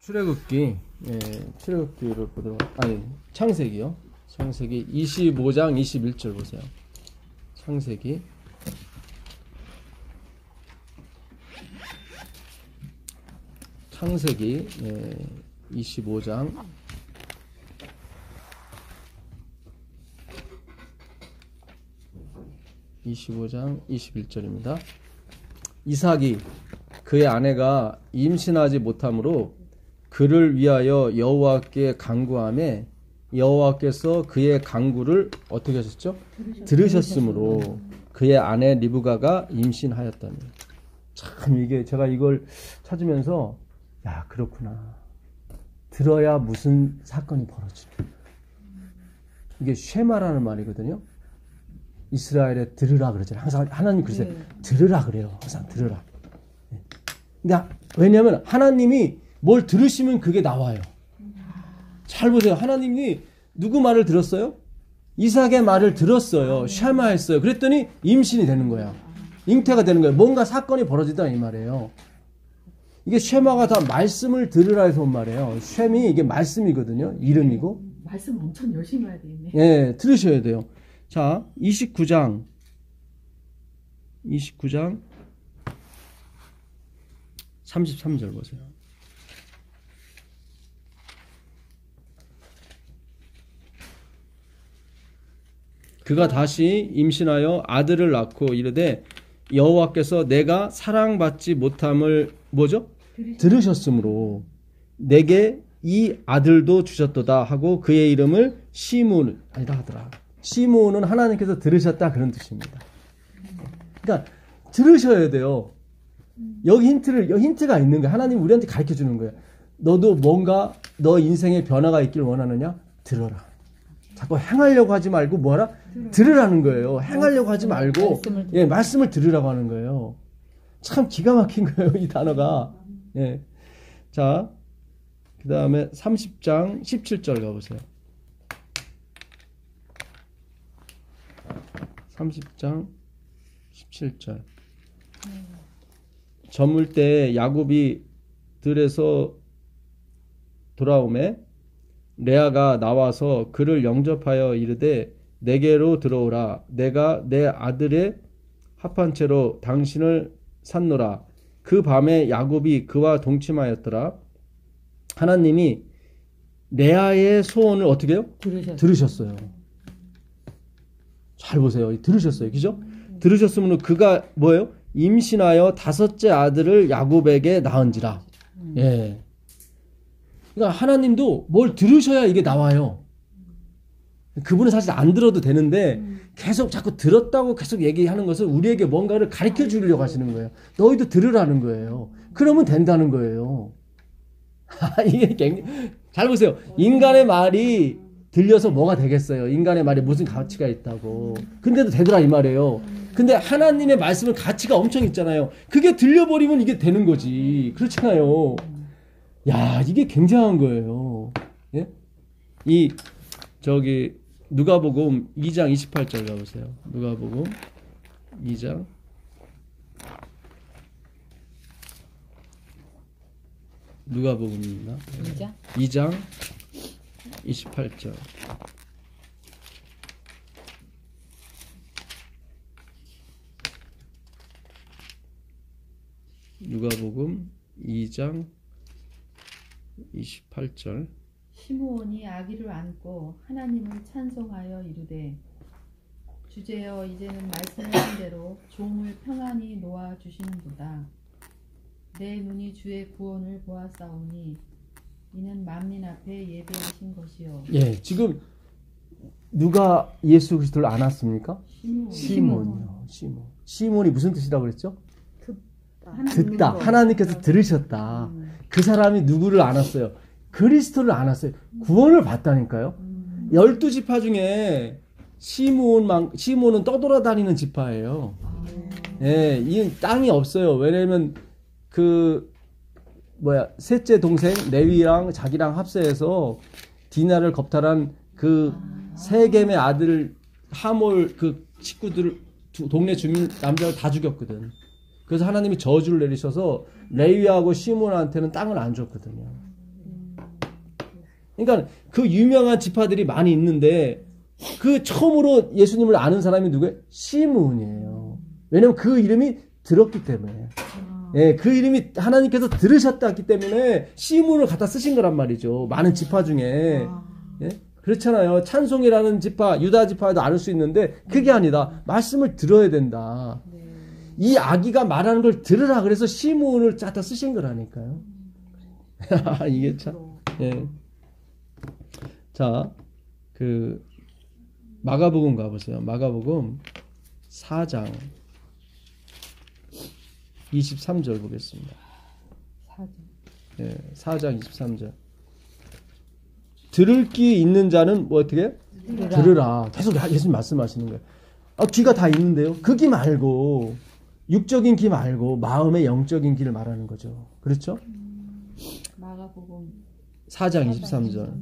출애굽기, 출애굽기를 보도록, 창세기요. 창세기 25장 21절 보세요. 창세기. 창세기 25장 21절입니다. 이삭이 그의 아내가 임신하지 못하므로 그를 위하여 여호와께 간구하매 여호와께서 그의 간구를 어떻게 하셨죠? 들으셨으므로 그의 아내 리브가가 임신하였다니. 참 이게 제가 이걸 찾으면서 야 그렇구나. 들어야 무슨 사건이 벌어지네. 이게 쉐마라는 말이거든요. 이스라엘에 들으라 그러잖아요. 항상 하나님 그러세요. 들으라 그래요. 항상 들으라. 근데 왜냐하면 하나님이 뭘 들으시면 그게 나와요. 잘 보세요. 하나님이 누구 말을 들었어요? 이삭의 말을 들었어요. 쉐마했어요. 그랬더니 임신이 되는 거야. 잉태가 되는 거예요. 뭔가 사건이 벌어지다 이 말이에요. 이게 쉐마가 다 말씀을 들으라 해서 온 말이에요. 쉐미 이게 말씀이거든요. 이름이고. 말씀 엄청 열심히 해야 되겠네. 예, 들으셔야 돼요. 자, 29장 33절 보세요. 그가 다시 임신하여 아들을 낳고 이르되 여호와께서 내가 사랑받지 못함을 뭐죠? 들으셨으므로 내게 이 아들도 주셨도다 하고 그의 이름을 시므온 아니다 하더라. 시므온은 하나님께서 들으셨다 그런 뜻입니다. 그러니까 들으셔야 돼요. 여기 힌트가 있는 거예요. 하나님 우리한테 가르쳐 주는 거예요. 너도 뭔가 너 인생에 변화가 있길 원하느냐? 들어라. 자꾸 행하려고 하지 말고 뭐하라? 들으라는 거예요. 행하려고 하지 말고 말씀을 들으라고 하는 거예요. 참 기가 막힌 거예요. 이 단어가. 예. 자, 그 다음에 30장 17절 가보세요. 30장 17절. 저물 때 야곱이 들에서 돌아오매 레아가 나와서 그를 영접하여 이르되 내게로 들어오라. 내가 내 아들의 합한 채로 당신을 샀노라. 그 밤에 야곱이 그와 동침하였더라. 하나님이 레아의 소원을 어떻게 해요? 들으셨어요. 잘 보세요. 들으셨어요. 그죠? 들으셨으면 그가 뭐예요? 임신하여 5째 아들을 야곱에게 낳은지라. 예. 그러니까 하나님도 뭘 들으셔야 이게 나와요. 그분은 사실 안 들어도 되는데 계속 자꾸 들었다고 계속 얘기하는 것은 우리에게 뭔가를 가르쳐 주려고 하시는 거예요. 너희도 들으라는 거예요. 그러면 된다는 거예요. 이게 굉장히 잘 보세요. 인간의 말이 들려서 뭐가 되겠어요. 인간의 말이 무슨 가치가 있다고. 근데도 되더라 이 말이에요. 근데 하나님의 말씀은 가치가 엄청 있잖아요. 그게 들려버리면 이게 되는 거지. 그렇잖아요. 야, 이게 굉장한 거예요. 예? 누가복음 2장 28절 가보세요. 누가복음 2장. 누가복음입니다. 2장 28절. 누가복음 2장 28절. 시므온이 아기를 안고 하나님을 찬송하여 이르되 주제여 이제는 말씀하신 대로 종을 평안히 놓아 주시는도다. 내 눈이 주의 구원을 보았사오니 이는 만민 앞에 예비하신 것이요. 예, 지금 누가 예수 그리스도를 안았습니까? 시몬이요. 시몬이 무슨 뜻이라고 그랬죠? 듣다. 하나님께서 들으셨다. 그 사람이 누구를 안았어요? 그리스도를 안았어요. 구원을 받다니까요. 12지파 중에 시몬은 떠돌아다니는 지파예요. 예, 이 땅이 없어요. 왜냐면 셋째 동생 레위랑 자기랑 합세해서 디나를 겁탈한 그 세겜의 아들 하몰 그 식구들 동네 주민 남자를 다 죽였거든. 그래서 하나님이 저주를 내리셔서 레위하고 시몬한테는 땅을 안 줬거든요. 그러니까 그 유명한 지파들이 많이 있는데 그 처음으로 예수님을 아는 사람이 누구예요? 시므온이에요. 왜냐면 그 이름이 들었기 때문에. 예, 그 이름이 하나님께서 들으셨다 했기 때문에 시므온을 갖다 쓰신 거란 말이죠. 많은 지파 중에. 예? 그렇잖아요. 찬송이라는 지파, 유다 지파도 알 수 있는데 그게 아니다. 말씀을 들어야 된다. 이 아기가 말하는 걸 들으라 그래서 시므온을 갖다 쓰신 거라니까요. 이게 참. 예. 자, 그 마가복음 가보세요. 마가복음 4장 23절 보겠습니다. 4장. 예, 4장 23절. 들을 귀 있는 자는 뭐 어떻게? 들으라. 계속 예수님 말씀하시는 거예요. 귀가 다 있는데요. 그 귀 말고 육적인 귀 말고 마음의 영적인 귀를 말하는 거죠. 그렇죠? 마가복음 4장 23절.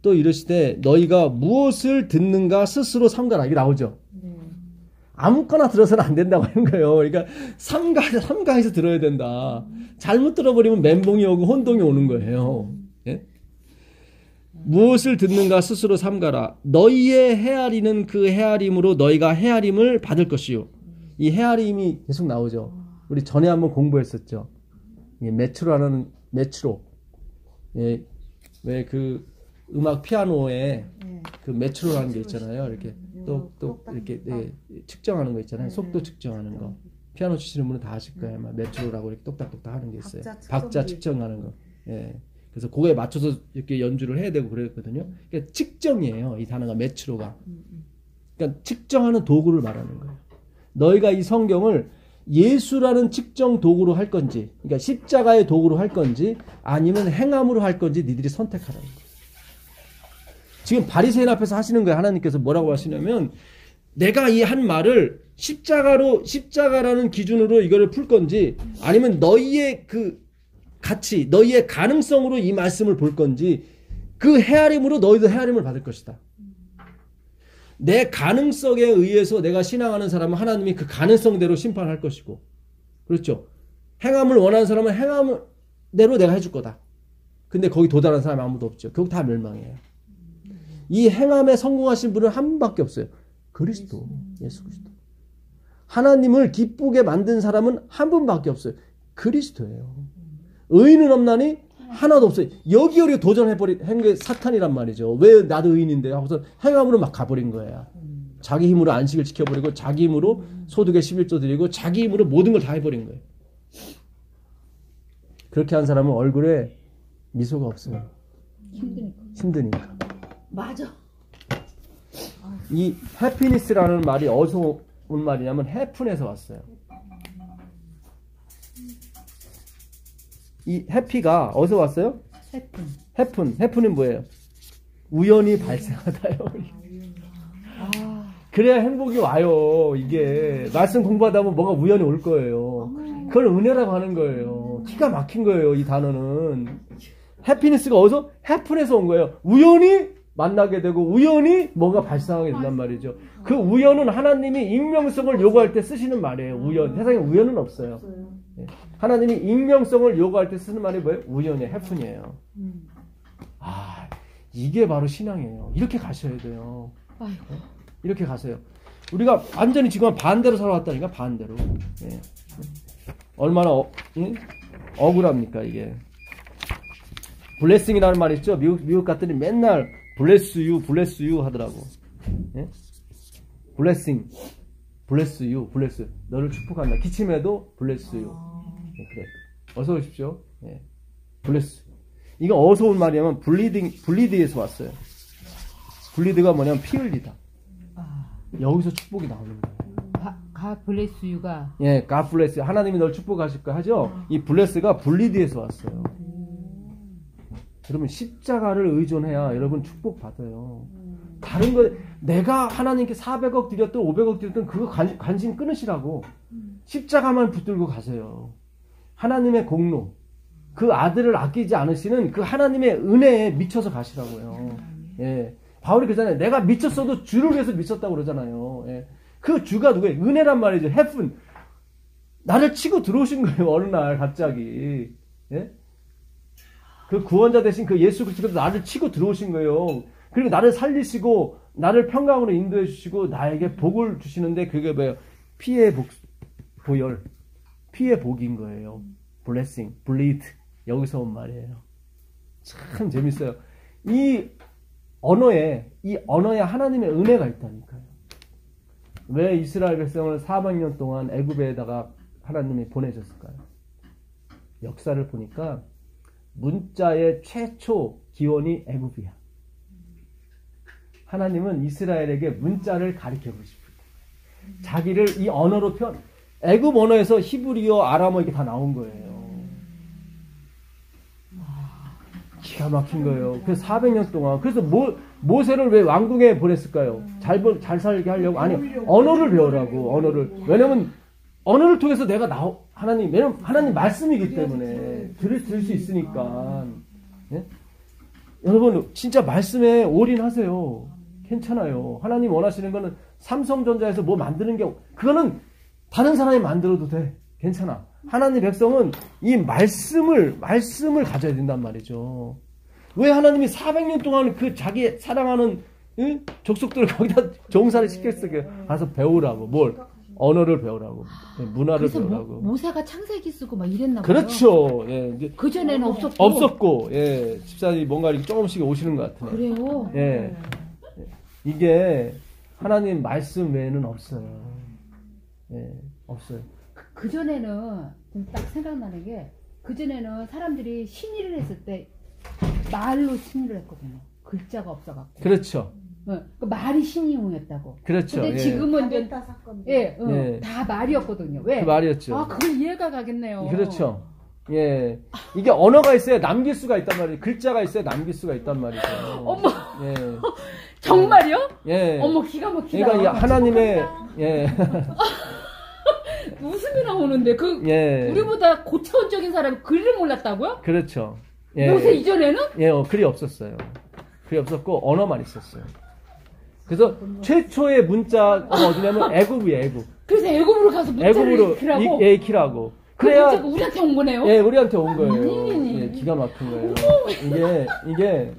또 이르시되 너희가 무엇을 듣는가 스스로 삼가라. 이게 나오죠. 네. 아무거나 들어서는 안 된다고 하는 거예요. 그러니까 삼가해서 들어야 된다. 잘못 들어버리면 멘붕이 오고 혼동이 오는 거예요. 예? 무엇을 듣는가 스스로 삼가라. 너희의 헤아리는 그 헤아림으로 너희가 헤아림을 받을 것이요. 이 헤아림이 계속 나오죠. 우리 전에 한번 공부했었죠. 메트로라는 메트로. 예, 왜 그 음악 피아노에 그 메트로라는 게 있잖아요. 이렇게 또 이렇게 측정하는 거 있잖아요. 속도 측정하는 거. 피아노 치시는 분은 다 아실 거예요. 막 메트로라고 이렇게 똑딱똑딱 하는 게 있어요. 박자 측정하는 거. 예. 그래서 그거에 맞춰서 이렇게 연주를 해야 되고 그랬거든요. 그러니까 측정이에요. 이 단어가 메트로가. 그러니까 측정하는 도구를 말하는 거예요. 너희가 이 성경을 예수라는 측정 도구로 할 건지, 그러니까 십자가의 도구로 할 건지, 아니면 행함으로 할 건지 니들이 선택하라는 거예요. 지금 바리새인 앞에서 하시는 거예요. 하나님께서 뭐라고 하시냐면, 내가 이 한 말을 십자가라는 기준으로 이거를 풀 건지, 아니면 너희의 그 가치, 너희의 가능성으로 이 말씀을 볼 건지, 그 헤아림으로 너희도 헤아림을 받을 것이다. 내 가능성에 의해서 내가 신앙하는 사람은 하나님이 그 가능성대로 심판할 것이고, 그렇죠? 행함을 원하는 사람은 행함대로 내가 해줄 거다. 근데 거기 도달한 사람이 아무도 없죠. 결국 다 멸망이에요. 이 행함에 성공하신 분은 한 분밖에 없어요. 그리스도, 예수 그리스도. 하나님을 기쁘게 만든 사람은 한 분밖에 없어요. 그리스도예요. 의인은 없나니 하나도 없어요. 여기저기 도전해버린 게 사탄이란 말이죠. 왜 나도 의인인데 하고서 행함으로 막 가버린 거예요. 자기 힘으로 안식을 지켜버리고 자기 힘으로 소득의 11조 드리고 자기 힘으로 모든 걸 다 해버린 거예요. 그렇게 한 사람은 얼굴에 미소가 없어요. 힘드니까. 맞아. 이 해피니스라는 말이 어디서 온 말이냐면 해픈에서 왔어요. 이 해피가 어디서 왔어요? 해픈은 뭐예요? 우연히 발생하다요. 그래야 행복이 와요. 이게 말씀 공부하다 보면 뭔가 우연히 올 거예요. 그걸 은혜라고 하는 거예요. 기가 막힌 거예요. 이 단어는. 해피니스가 어디서? 해픈에서 온 거예요. 우연히 만나게 되고 우연히 뭔가 발생하게 된단 말이죠. 그 우연은 하나님이 익명성을 요구할 때 쓰시는 말이에요. 우연. 세상에 우연은 없어요. 하나님이 익명성을 요구할 때 쓰는 말이 뭐예요? 우연이에요. 해픈이에요. 이게 바로 신앙이에요. 이렇게 가셔야 돼요. 이렇게 가세요. 우리가 완전히 지금 반대로 살아왔다니까. 반대로. 예. 얼마나 억울합니까 이게. 블레싱이라는 말 있죠. 미국 갔더니 맨날 bless you 하더라고. 예? blessing, bless you. 너를 축복한다. 기침해도 bless you. 예, 그래. 어서 오십시오. 예. bless. 이거 어디서 온 말이냐면 bleed에서 왔어요. bleed가 뭐냐면 피 흘리다. 여기서 축복이 나오는 거예요. God bless you가. 예, God bless you. 하나님이 널 축복하실 거 하죠. 이 bless가 bleed에서 왔어요. 여러분 십자가를 의존해야 여러분 축복받아요. 다른 거 내가 하나님께 400억 드렸든 500억 드렸든 그거 관심 끊으시라고. 십자가만 붙들고 가세요. 하나님의 공로, 그 아들을 아끼지 않으시는 그 하나님의 은혜에 미쳐서 가시라고요. 예, 바울이 그러잖아요. 내가 미쳤어도 주를 위해서 미쳤다고 그러잖아요. 예. 그 주가 누구예요? 은혜란 말이죠. heaven. 나를 치고 들어오신 거예요. 어느 날 갑자기. 예? 그 구원자 대신 그 예수 그리스도께서 나를 치고 들어오신 거예요. 그리고 나를 살리시고 나를 평강으로 인도해 주시고 나에게 복을 주시는데 그게 뭐예요? 피의 보혈, 피의 복인 거예요. blessing, bleed 여기서 온 말이에요. 참 재밌어요. 이 언어에 하나님의 은혜가 있다니까요. 왜 이스라엘 백성을 400년 동안 애굽에다가 하나님이 보내셨을까요? 역사를 보니까 문자의 최초 기원이 애굽이야. 하나님은 이스라엘에게 문자를 가르쳐주고 싶어요. 자기를 이 언어로 애굽 언어에서 히브리어, 아람어 이게 다 나온 거예요. 기가 막힌 거예요. 그래서 400년 동안. 그래서 모세를 왜 왕궁에 보냈을까요? 잘 살게 하려고? 아니, 언어를 배우라고, 언어를. 왜냐면, 언어를 통해서 내가 왜냐면 하나님 말씀이기 때문에 들을 수 있으니까. 예? 여러분, 진짜 말씀에 올인하세요. 괜찮아요. 하나님 원하시는 거는 삼성전자에서 뭐 만드는 게, 그거는 다른 사람이 만들어도 돼. 괜찮아. 하나님 백성은 이 말씀을 가져야 된단 말이죠. 왜 하나님이 400년 동안 그 자기 사랑하는 족속들을 거기다 종살이 시켰어요. 가서 배우라고. 뭘? 언어를 배우라고. 문화를 배우라고. 모세가 창세기 쓰고 막 이랬나 봐요. 그렇죠. 예. 그전에는 없었고. 예. 집사님 뭔가 이렇게 조금씩 오시는 것 같아요. 그래요? 예. 이게 하나님 말씀 외에는 없어요. 예. 없어요. 그전에는 딱 생각나는 게 그전에는 사람들이 신의를 했을 때 말로 신의를 했거든요. 글자가 없어갖고. 그렇죠. 그 말이 신이용이었다고. 그렇죠. 근데 예. 지금은 이제 예. 다 말이었거든요. 왜? 그 말이었죠. 아, 그걸 이해가 가겠네요. 그렇죠. 예. 이게 언어가 있어야 남길 수가 있단 말이에요. 글자가 있어야 남길 수가 있단 말이죠. 어머. 예. 정말요? 예. 어머, 기가 막히다. 그러니까 이 하나님의 예. 웃음이 나오는데 예. 우리보다 고차원적인 사람이 글을 몰랐다고요? 그렇죠. 예. 모세 이전에는? 예, 글이 없었어요. 글이 없었고 언어만 있었어요. 그래서 최초의 문자가 어디냐면 애굽이에요, 애굽. 그래서 애굽으로 가서 문자를 익히라고? 익히라고. 그 그래야 문자가 우리한테 온 거네요? 예, 우리한테 온 거예요. 예, 기가 막힌 거예요. 이게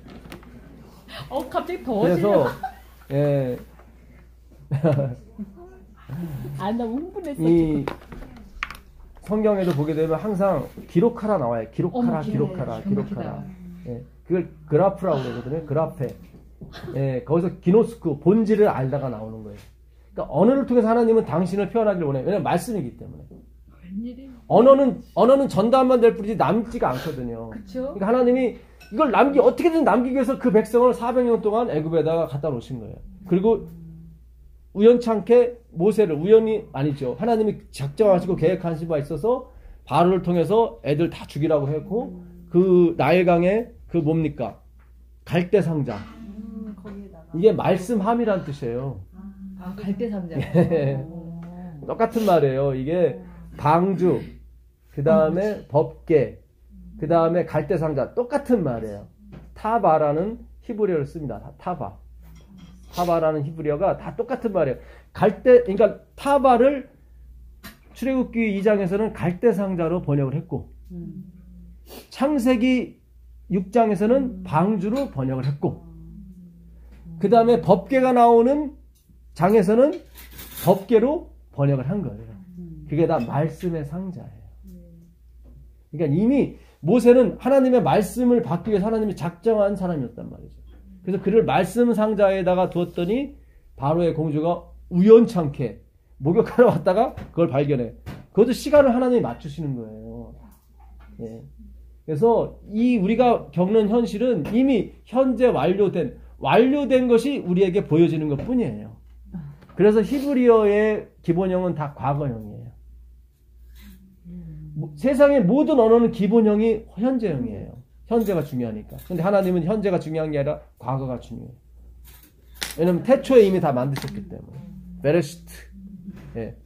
갑자기 더워지네. 그래서 예. 아, 나 흥분했어. 이 성경에도 보게 되면 항상 기록하라 나와요. 기록하라. 예, 그걸 그라프라고 그러거든요. 그라페. 예, 거기서 기노스쿠 본질을 알다가 나오는 거예요. 그러니까 언어를 통해서 하나님은 당신을 표현하기를 원해요. 왜냐면 말씀이기 때문에. 언어는 전달만 될 뿐이지 남지가 않거든요. 그쵸? 그러니까 하나님이 이걸 어떻게든 남기기 위해서 그 백성을 400년 동안 애굽에다가 갖다 놓으신 거예요. 그리고 우연찮게 모세를 아니죠. 하나님이 작정하시고 계획하신 바 있어서 바로를 통해서 애들 다 죽이라고 했고 그 나일강에 그 뭡니까? 갈대 상자. 이게 말씀함이란 뜻이에요. 아, 갈대 상자. 예. 똑같은 말이에요. 이게 방주, 그 다음에 법계, 그 다음에 갈대 상자. 똑같은 말이에요. 타바라는 히브리어를 씁니다. 타바라는 히브리어가 다 똑같은 말이에요. 그러니까 타바를 출애굽기 2장에서는 갈대 상자로 번역을 했고, 창세기 6장에서는 방주로 번역을 했고, 그 다음에 법궤가 나오는 장에서는 법궤로 번역을 한 거예요. 그게 다 말씀의 상자예요. 그러니까 이미 모세는 하나님의 말씀을 받기 위해서 하나님이 작정한 사람이었단 말이죠. 그래서 그를 말씀 상자에다가 두었더니 바로의 공주가 우연찮게 목욕하러 왔다가 그걸 발견해. 그것도 시간을 하나님이 맞추시는 거예요. 예. 그래서 우리가 겪는 현실은 이미 현재 완료된 것이 우리에게 보여지는 것 뿐이에요. 그래서 히브리어의 기본형은 다 과거형이에요. 세상의 모든 언어는 기본형이 현재형이에요. 현재가 중요하니까. 근데 하나님은 현재가 중요한 게 아니라 과거가 중요해요. 왜냐면 태초에 이미 다 만드셨기 때문에. 베레시트, 예.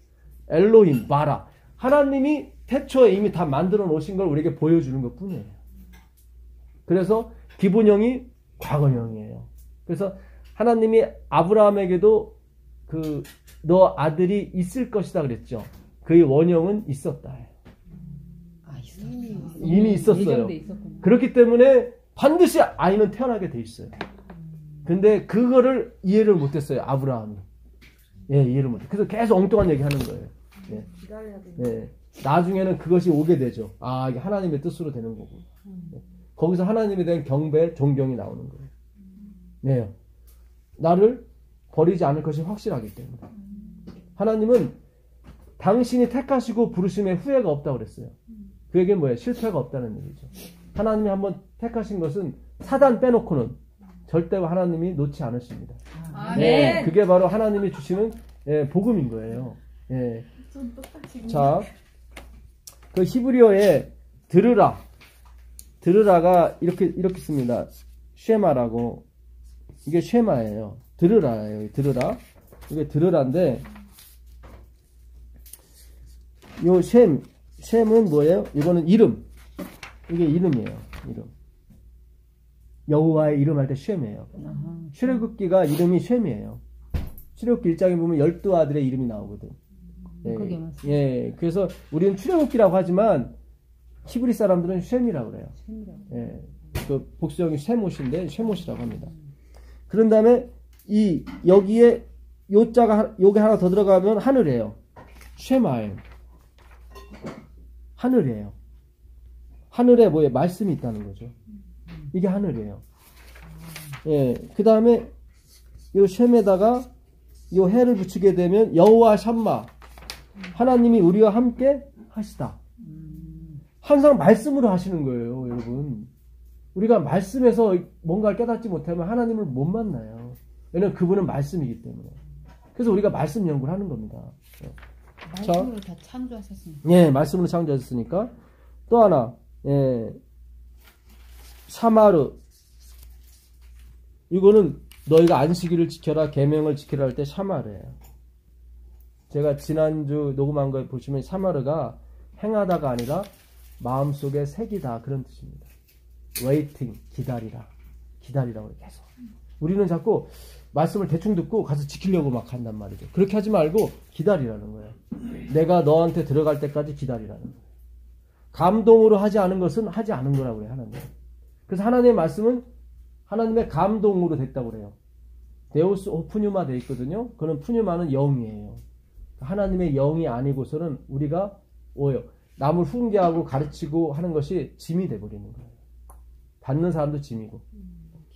엘로힘, 바라. 하나님이 태초에 이미 다 만들어 놓으신 걸 우리에게 보여주는 것 뿐이에요. 그래서 기본형이 과거형이에요. 그래서 하나님이 아브라함에게도 너 아들이 있을 것이다 그랬죠. 그의 원형은 있었다. 이미 있었어요. 예정돼 있었구나. 그렇기 때문에 반드시 아이는 태어나게 돼 있어요. 근데 그거를 이해를 못했어요. 아브라함이. 예, 이해를 못해. 그래서 계속 엉뚱한 얘기 하는 거예요. 예. 예. 나중에는 그것이 오게 되죠. 아, 이게 하나님의 뜻으로 되는 거고. 예. 거기서 하나님에 대한 경배, 존경이 나오는 거예요. 네. 나를 버리지 않을 것이 확실하기 때문에. 하나님은 당신이 택하시고 부르심에 후회가 없다고 그랬어요. 그 얘기는 뭐예요? 실패가 없다는 얘기죠. 하나님이 한번 택하신 것은 사단 빼놓고는 절대로 하나님이 놓지 않으십니다. 네, 그게 바로 하나님이 주시는 복음인 거예요. 예. 자, 그 히브리어에 들으라가 이렇게 씁니다. 쉐마라고. 이게 쉐마예요. 들으라예요. 들으라. 이게 들으라인데, 요 셈은 뭐예요? 이거는 이름. 이게 이름이에요. 이름. 여호와의 이름 할 때 셈이에요. 출애굽기가 이름이 셈이에요. 출애굽기 1장에 보면 12아들의 이름이 나오거든. 예, 예. 그래서 우리는 출애굽기라고 하지만 히브리 사람들은 셈이라고 그래요. 예. 그 복수형이 셈옷인데 셈옷이라고 합니다. 그런 다음에 여기에 요자가 요게 하나 더 들어가면 하늘이에요. 쉐마엘. 하늘이에요. 하늘에 뭐에 말씀이 있다는 거죠. 이게 하늘이에요. 예. 그 다음에 요 셈에다가 요 해를 붙이게 되면 여호와 샴마. 하나님이 우리와 함께 하시다. 항상 말씀으로 하시는 거예요, 여러분. 우리가 말씀에서 뭔가를 깨닫지 못하면 하나님을 못 만나요. 왜냐하면 그분은 말씀이기 때문에. 그래서 우리가 말씀 연구를 하는 겁니다. 말씀으로 다 창조하셨습니다. 예, 말씀으로 창조하셨으니까. 또 하나, 예, 샤마르. 이거는 너희가 안식일을 지켜라, 계명을 지키라 할 때 샤마르예요. 제가 지난주 녹음한 거에 보시면 샤마르가 행하다가 아니라 마음속에 새기다 그런 뜻입니다. waiting, 기다리라고 계속. 우리는 자꾸 말씀을 대충 듣고 가서 지키려고 막 한단 말이죠. 그렇게 하지 말고 기다리라는 거예요. 내가 너한테 들어갈 때까지 기다리라는 거예요. 감동으로 하지 않은 것은 하지 않은 거라고 해요, 하나님. 그래서 하나님의 말씀은 하나님의 감동으로 됐다고 그래요. 데우스 오프뉴마 돼 있거든요. 그는 푸뉴마는 영이에요. 하나님의 영이 아니고서는 우리가 뭐예요? 남을 훈계하고 가르치고 하는 것이 짐이 돼버리는 거예요. 받는 사람도 짐이고.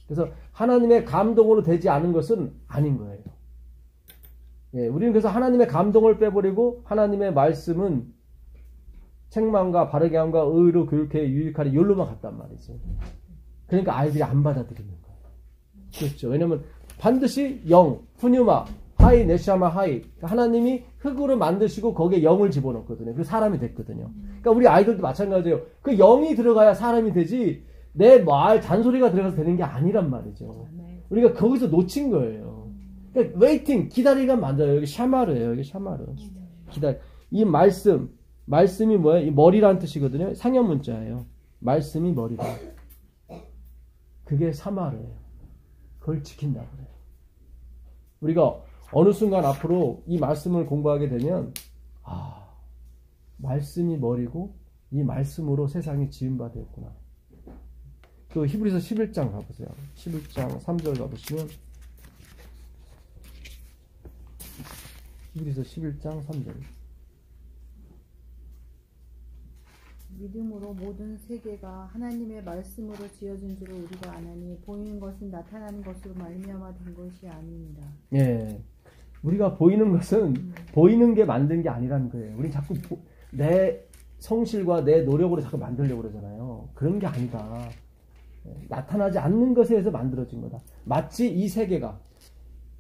그래서 하나님의 감동으로 되지 않은 것은 아닌 거예요. 예, 우리는 그래서 하나님의 감동을 빼버리고 하나님의 말씀은 책망과 바르게 함과 의로 교육해 유익하리 욜로만 갔단 말이죠. 그러니까 아이들이 안 받아들이는 거예요. 그렇죠. 왜냐면 반드시 영, 푸뉴마, 하이, 네샤마, 하이. 하나님이 흙으로 만드시고 거기에 영을 집어넣거든요. 그 사람이 됐거든요. 그러니까 우리 아이들도 마찬가지예요. 그 영이 들어가야 사람이 되지 내 말 잔소리가 들어가서 되는 게 아니란 말이죠. 우리가 거기서 놓친 거예요. 그러니까 웨이팅, 기다리가 맞아요. 여기 샤마르예요. 여기 샤마르. 이 말씀이 뭐예요? 이 머리라는 뜻이거든요. 상형 문자예요. 말씀이 머리다. 그게 사마르예요. 그걸 지킨다고 그래요. 우리가 어느 순간 앞으로 이 말씀을 공부하게 되면 말씀이 머리고 이 말씀으로 세상이 지음바 되었구나. 그 히브리서 11장 가보세요. 11장 3절 가보시면 히브리서 11장 3절. 믿음으로 모든 세계가 하나님의 말씀으로 지어진 줄을 우리가 아나니 보이는 것은 나타나는 것으로 말미암아 된 것이 아닙니다. 예, 우리가 보이는 것은 보이는 게 만든 게 아니라는 거예요. 우리 자꾸 내 성실과 내 노력으로 자꾸 만들려고 그러잖아요. 그런 게 아니다. 나타나지 않는 것에 의해서 만들어진 거다. 마치 이 세계가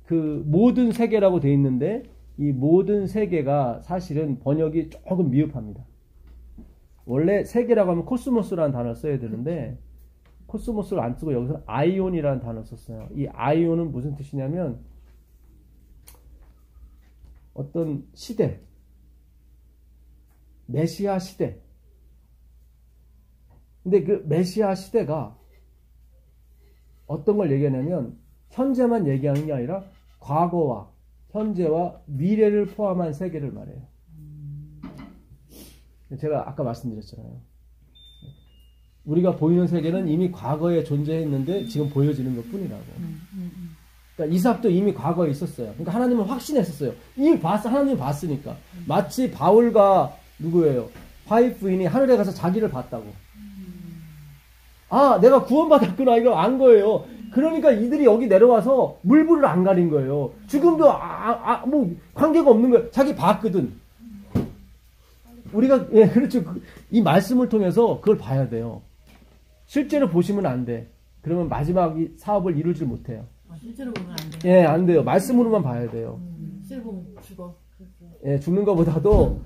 그 모든 세계라고 되어 있는데 이 모든 세계가 사실은 번역이 조금 미흡합니다. 원래 세계라고 하면 코스모스라는 단어를 써야 되는데 코스모스를 안 쓰고 여기서 아이온이라는 단어를 썼어요. 이 아이온은 무슨 뜻이냐면 어떤 시대, 메시아 시대. 근데 그 메시아 시대가 어떤 걸 얘기하냐면 현재만 얘기하는 게 아니라 과거와 현재와 미래를 포함한 세계를 말해요. 제가 아까 말씀드렸잖아요. 우리가 보이는 세계는 이미 과거에 존재했는데 지금 보여지는 것 뿐이라고. 그러니까 이삭도 이미 과거에 있었어요. 그러니까 하나님은 확신했었어요. 이미 하나님이 봤으니까. 마치 바울과 누구예요? 화이프인이 하늘에 가서 자기를 봤다고. 아, 내가 구원받았구나. 이걸 안 거예요. 그러니까 이들이 여기 내려와서 물불을 안 가린 거예요. 죽음도 뭐 관계가 없는 거예요. 자기 봤거든. 우리가 예, 그렇죠. 이 말씀을 통해서 그걸 봐야 돼요. 실제로 보시면 안 돼. 그러면 마지막 이 사업을 이루질 못해요. 실제로 보면 안 돼요. 예, 안 돼요. 말씀으로만 봐야 돼요. 실제로 보면 죽어. 예, 죽는 것보다도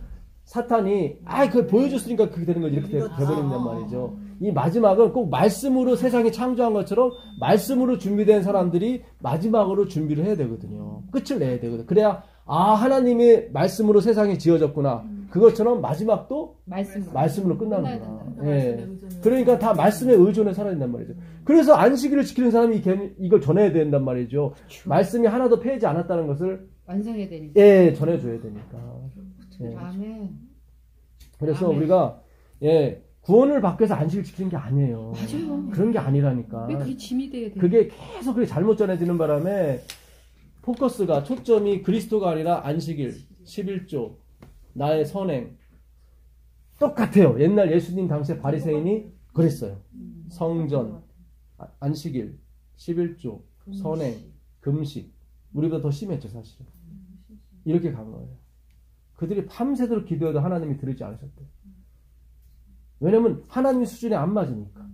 사탄이 그걸 보여줬으니까 그렇게 되는 거지 이렇게 돼버린단 말이죠. 이 마지막은 꼭 말씀으로 세상이 창조한 것처럼 말씀으로 준비된 사람들이 마지막으로 준비를 해야 되거든요. 끝을 내야 되거든요. 그래야 하나님의 말씀으로 세상이 지어졌구나. 그것처럼 마지막도 말씀으로 끝나는구나. 예. 그러니까 다 말씀에 의존해 살아야 된단 말이죠. 그래서 안식일을 지키는 사람이 이걸 전해야 된단 말이죠. 말씀이 하나도 패하지 않았다는 것을 완성해야 되니까. 예, 전해줘야 되니까. 예. 아멘. 그래서 아멘. 우리가 구원을 받기 위해서 안식을 지키는 게 아니에요. 맞아요. 그런 게 아니라니까. 왜 그게 짐이 돼야 돼? 그게 계속 그게 잘못 전해지는 바람에 포커스가 초점이 그리스도가 아니라 안식일, 11조, 나의 선행 똑같아요. 옛날 예수님 당시에 바리새인이 그랬어요. 성전, 안식일, 11조, 선행, 금식. 우리보다 더 심했죠 사실은. 이렇게 간 거예요. 그들이 밤새도록 기도해도 하나님이 들으지 않으셨대요. 왜냐면 하나님 수준에 안 맞으니까.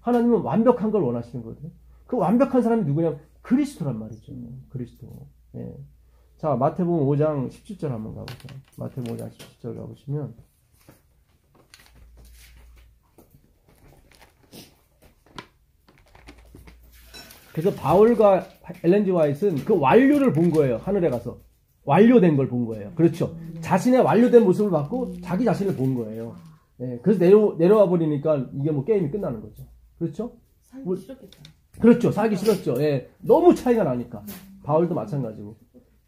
하나님은 완벽한 걸 원하시는 거거든요. 그 완벽한 사람이 누구냐면 그리스도란 말이죠. 그리스도. 예. 자, 마태복음 5장 17절 한번 가보세요. 마태복음 5장 17절 가보시면 그래서 바울과 엘렌 지 화이트는 그 완료를 본 거예요. 하늘에 가서. 완료된 걸 본 거예요. 그렇죠. 자신의 완료된 모습을 봤고 자기 자신을 본 거예요. 예, 그래서 내려와 버리니까 이게 뭐 게임이 끝나는 거죠. 그렇죠? 살기 싫었겠다. 그렇죠. 살기 싫었죠. 예, 너무 차이가 나니까. 바울도 마찬가지고.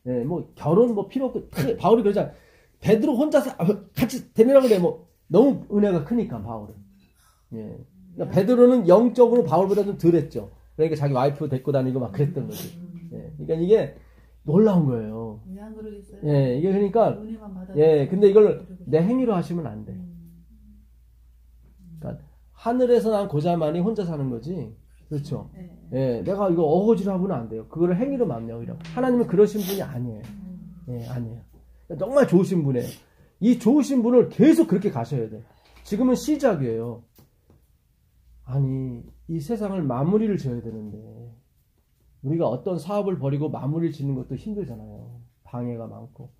예, 뭐 결혼 뭐 필요 없고 바울이 그러잖아요. 베드로 혼자서 같이 데리라 그래. 뭐 너무 은혜가 크니까 바울은. 예, 그러니까 베드로는 영적으로 바울보다 좀 덜했죠. 그러니까 자기 와이프 데리고 다니고 막 그랬던 거지. 예, 그러니까 이게 놀라운 거예요. 왜 안 그러겠어요? 예, 이게 그러니까 은혜만 받아. 예, 근데 이걸 내 행위로 하시면 안 돼. 그러니까 하늘에서 난 고자만이 혼자 사는 거지. 그렇죠. 예, 내가 이거 어거지로 하면 안 돼요. 그거를 행위로 만명이라고. 하나님은 그러신 분이 아니에요. 예, 아니에요. 정말 좋으신 분이에요. 이 좋으신 분을 계속 그렇게 가셔야 돼. 지금은 시작이에요. 아니, 이 세상을 마무리를 지어야 되는데 우리가 어떤 사업을 벌이고 마무리를 짓는 것도 힘들잖아요. 방해가 많고.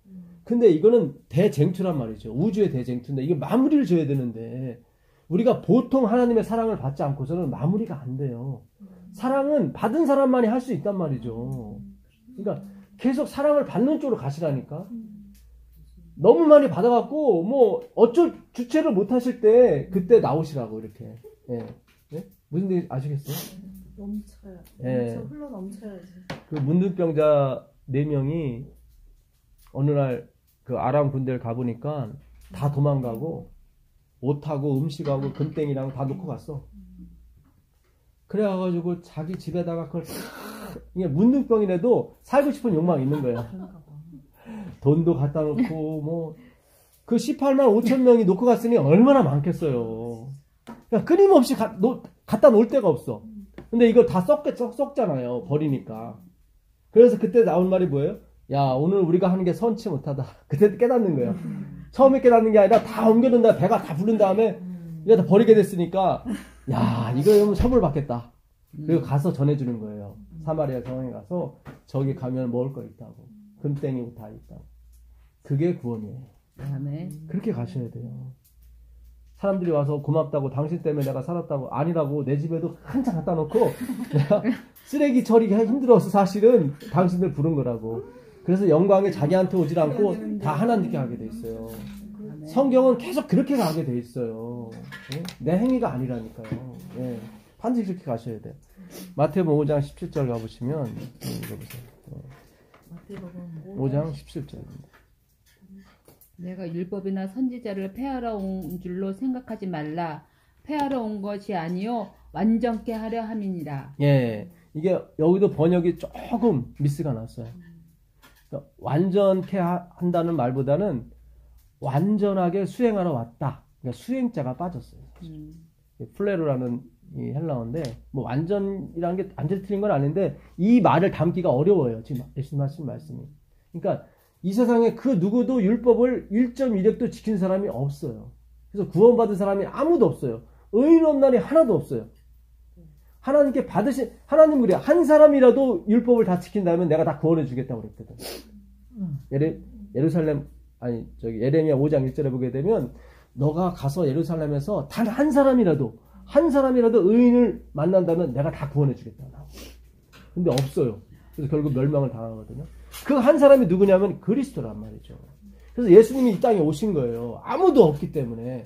근데 이거는 대쟁투란 말이죠. 우주의 대쟁투인데 이게 마무리를 지어야 되는데 우리가 보통 하나님의 사랑을 받지 않고서는 마무리가 안 돼요. 사랑은 받은 사람만이 할 수 있단 말이죠. 그러니까 계속 사랑을 받는 쪽으로 가시라니까. 너무 많이 받아갖고 뭐 어쩔 주체를 못 하실 때 그때 나오시라고 이렇게. 예. 예? 무슨 얘기 아시겠어요? 넘쳐요. 예. 흘러 넘쳐야지. 그 문둥병자 4명이 어느 날 그 아람 군대를 가보니까 다 도망가고 옷하고 음식하고 금땡이랑 다 놓고 갔어. 그래가지고 자기 집에다가 그걸 이게 문둥병이라도 살고 싶은 욕망이 있는 거야. 돈도 갖다 놓고 뭐 그 18만 5천 명이 놓고 갔으니 얼마나 많겠어요. 그러니까 끊임없이 갖다 놓을 데가 없어. 근데 이걸 다 썩잖아요. 버리니까. 그래서 그때 나온 말이 뭐예요? 야, 오늘 우리가 하는 게 선치 못하다. 그때 깨닫는 거예요. 처음에 깨닫는 게 아니라 다 옮겨놓는다. 배가 다 부른 다음에 이거 다 버리게 됐으니까 야, 이거 처벌 받겠다. 그리고 가서 전해주는 거예요. 사마리아 성에 가서 저기 가면 먹을 거 있다고. 금땡이고 다 있다고. 그게 구원이에요. 아멘. 그렇게 가셔야 돼요. 사람들이 와서 고맙다고 당신 때문에 내가 살았다고 아니라고 내 집에도 한참 갖다 놓고 내가 쓰레기 처리가 힘들어서 사실은 당신들 부른 거라고. 그래서 영광이 자기한테 오질 않고 다 하나님께 가게 돼 있어요. 성경은 계속 그렇게 가게 돼 있어요. 예? 내 행위가 아니라니까요. 예. 반드시 그렇게 가셔야 돼요. 마태복음 5장 17절 가보시면 읽어보세요. 마태복음 5장 17절입니다. 내가 율법이나 선지자를 폐하러 온 줄로 생각하지 말라. 폐하러 온 것이 아니요 완전케 하려 함이니라. 예, 이게 여기도 번역이 조금 미스가 났어요. 그러니까 완전케 한다는 말보다는 완전하게 수행하러 왔다. 그러니까 수행자가 빠졌어요. 플레로라는 이 헬라어인데 뭐 완전이라는 게 완전히 틀린 건 아닌데 이 말을 담기가 어려워요. 지금 예수님 하신 말씀이. 그러니까 이 세상에 그 누구도 율법을 1.1획도 지킨 사람이 없어요. 그래서 구원받은 사람이 아무도 없어요. 의로운 날이 하나도 없어요. 하나님께 받으신 하나님 그래요. 한 사람이라도 율법을 다 지킨다면 내가 다 구원해 주겠다고 그랬거든. 예루살렘 아니 저기 예레미야 5장 1절에 보게 되면 너가 가서 예루살렘에서 단 한 사람이라도 의인을 만난다면 내가 다 구원해 주겠다. 근데 없어요. 그래서 결국 멸망을 당하거든요. 그 한 사람이 누구냐면 그리스도란 말이죠. 그래서 예수님이 이 땅에 오신 거예요. 아무도 없기 때문에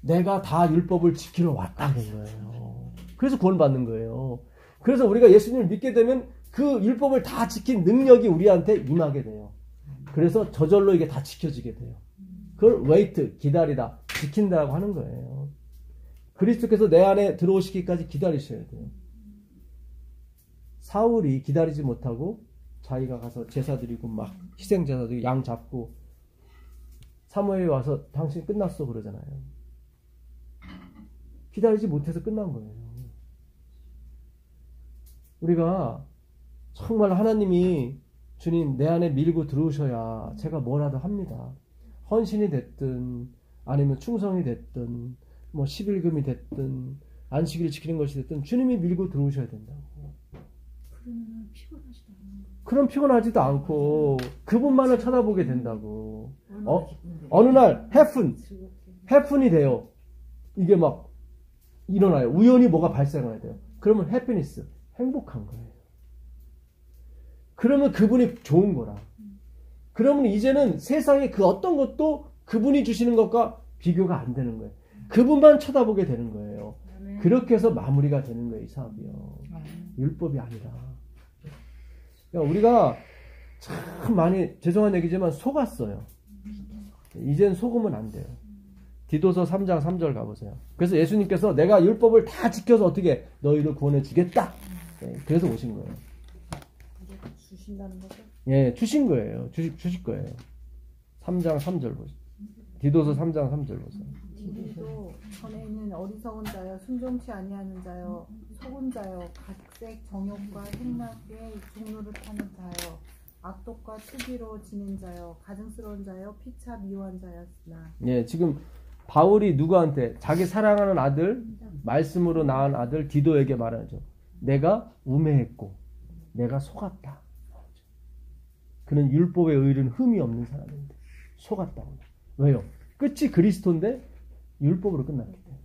내가 다 율법을 지키러 왔다는 거예요. 그래서 구원받는 거예요. 그래서 우리가 예수님을 믿게 되면 그 율법을 다 지킨 능력이 우리한테 임하게 돼요. 그래서 저절로 이게 다 지켜지게 돼요. 그걸 웨이트, 기다리다, 지킨다고 하는 거예요. 그리스도께서 내 안에 들어오시기까지 기다리셔야 돼요. 사울이 기다리지 못하고 자기가 가서 제사 드리고 막 희생 제사 드리고 양 잡고 사무엘이 와서 당신 끝났어 그러잖아요. 기다리지 못해서 끝난 거예요. 우리가 정말 하나님이 주님 내 안에 밀고 들어오셔야 제가 뭐라도 합니다. 헌신이 됐든 아니면 충성이 됐든 뭐 11금이 됐든 안식일을 지키는 것이 됐든 주님이 밀고 들어오셔야 된다고. 그럼 피곤하지도 않고 그분만을 쳐다보게 된다고. 어느 날 해픈이 돼요. 이게 막 일어나요. 우연히 뭐가 발생해야 돼요. 그러면 해피니스, 행복한 거예요. 그러면 그분이 좋은 거라. 그러면 이제는 세상에 그 어떤 것도 그분이 주시는 것과 비교가 안 되는 거예요. 그분만 쳐다보게 되는 거예요. 그렇게 해서 마무리가 되는 거예요, 이 사업이요. 율법이 아니라. 그러니까 우리가 참 많이 죄송한 얘기지만 속았어요. 이젠 속으면 안 돼요. 디도서 3장 3절 가보세요. 그래서 예수님께서 내가 율법을 다 지켜서 어떻게 너희를 구원해 주겠다. 그래서 오신 거예요. 주신다는 거죠? 예, 주신 거예요. 주실 거예요. 3장 3절 보세요. 디도서 3장 3절 보세요. 우리도 전에 있는 어리석은 자여, 순종치 아니하는 자여, 속은 자여, 각색 정욕과 행락에 종로를 타는 자여, 악독과 투기로 지는 자여, 가증스러운 자여, 피차 미워한 자였으나. 예, 지금 바울이 누구한테 자기 사랑하는 아들, 말씀으로 낳은 아들 디도에게 말하죠. 내가 우매했고 내가 속았다. 그는 율법에 의른 흠이 없는 사람인데 속았다고. 왜요? 끝이 그리스도인데 율법으로 끝났기 때문에.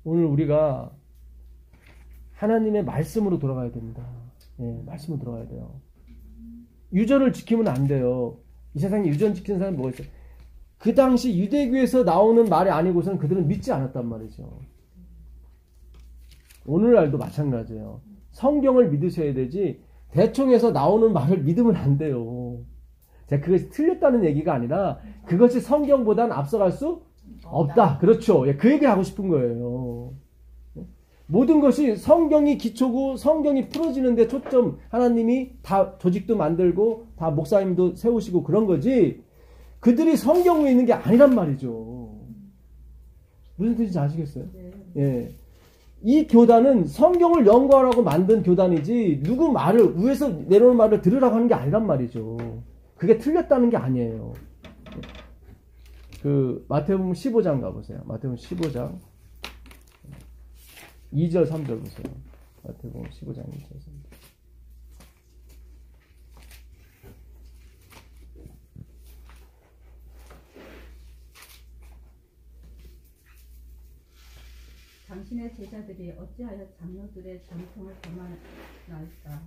오늘 우리가 하나님의 말씀으로 돌아가야 됩니다. 예, 말씀으로 돌아가야 돼요. 유전을 지키면 안 돼요. 이 세상에 유전 지키는 사람이 뭐가 있어요? 그 당시 유대교에서 나오는 말이 아니고서는 그들은 믿지 않았단 말이죠. 오늘날도 마찬가지예요. 성경을 믿으셔야 되지 대충해서 나오는 말을 믿으면 안 돼요. 제가 그것이 틀렸다는 얘기가 아니라 그것이 성경보다는 앞서갈 수 없다. 그렇죠. 예, 그 얘기를 하고 싶은 거예요. 모든 것이 성경이 기초고 성경이 풀어지는데 초점, 하나님이 다 조직도 만들고 다 목사님도 세우시고 그런 거지 그들이 성경 위에 있는 게 아니란 말이죠. 무슨 뜻인지 아시겠어요? 예. 이 교단은 성경을 연구하라고 만든 교단이지 누구 말을 위에서 내려오는 말을 들으라고 하는 게 아니란 말이죠. 그게 틀렸다는 게 아니에요. 그 마태복음 15장 가보세요. 마태복음 15장 2절 3절 보세요. 마태복음 15장 2절 3절. 당신의 제자들이 어찌하여 장로들의 전통을 범하나이까?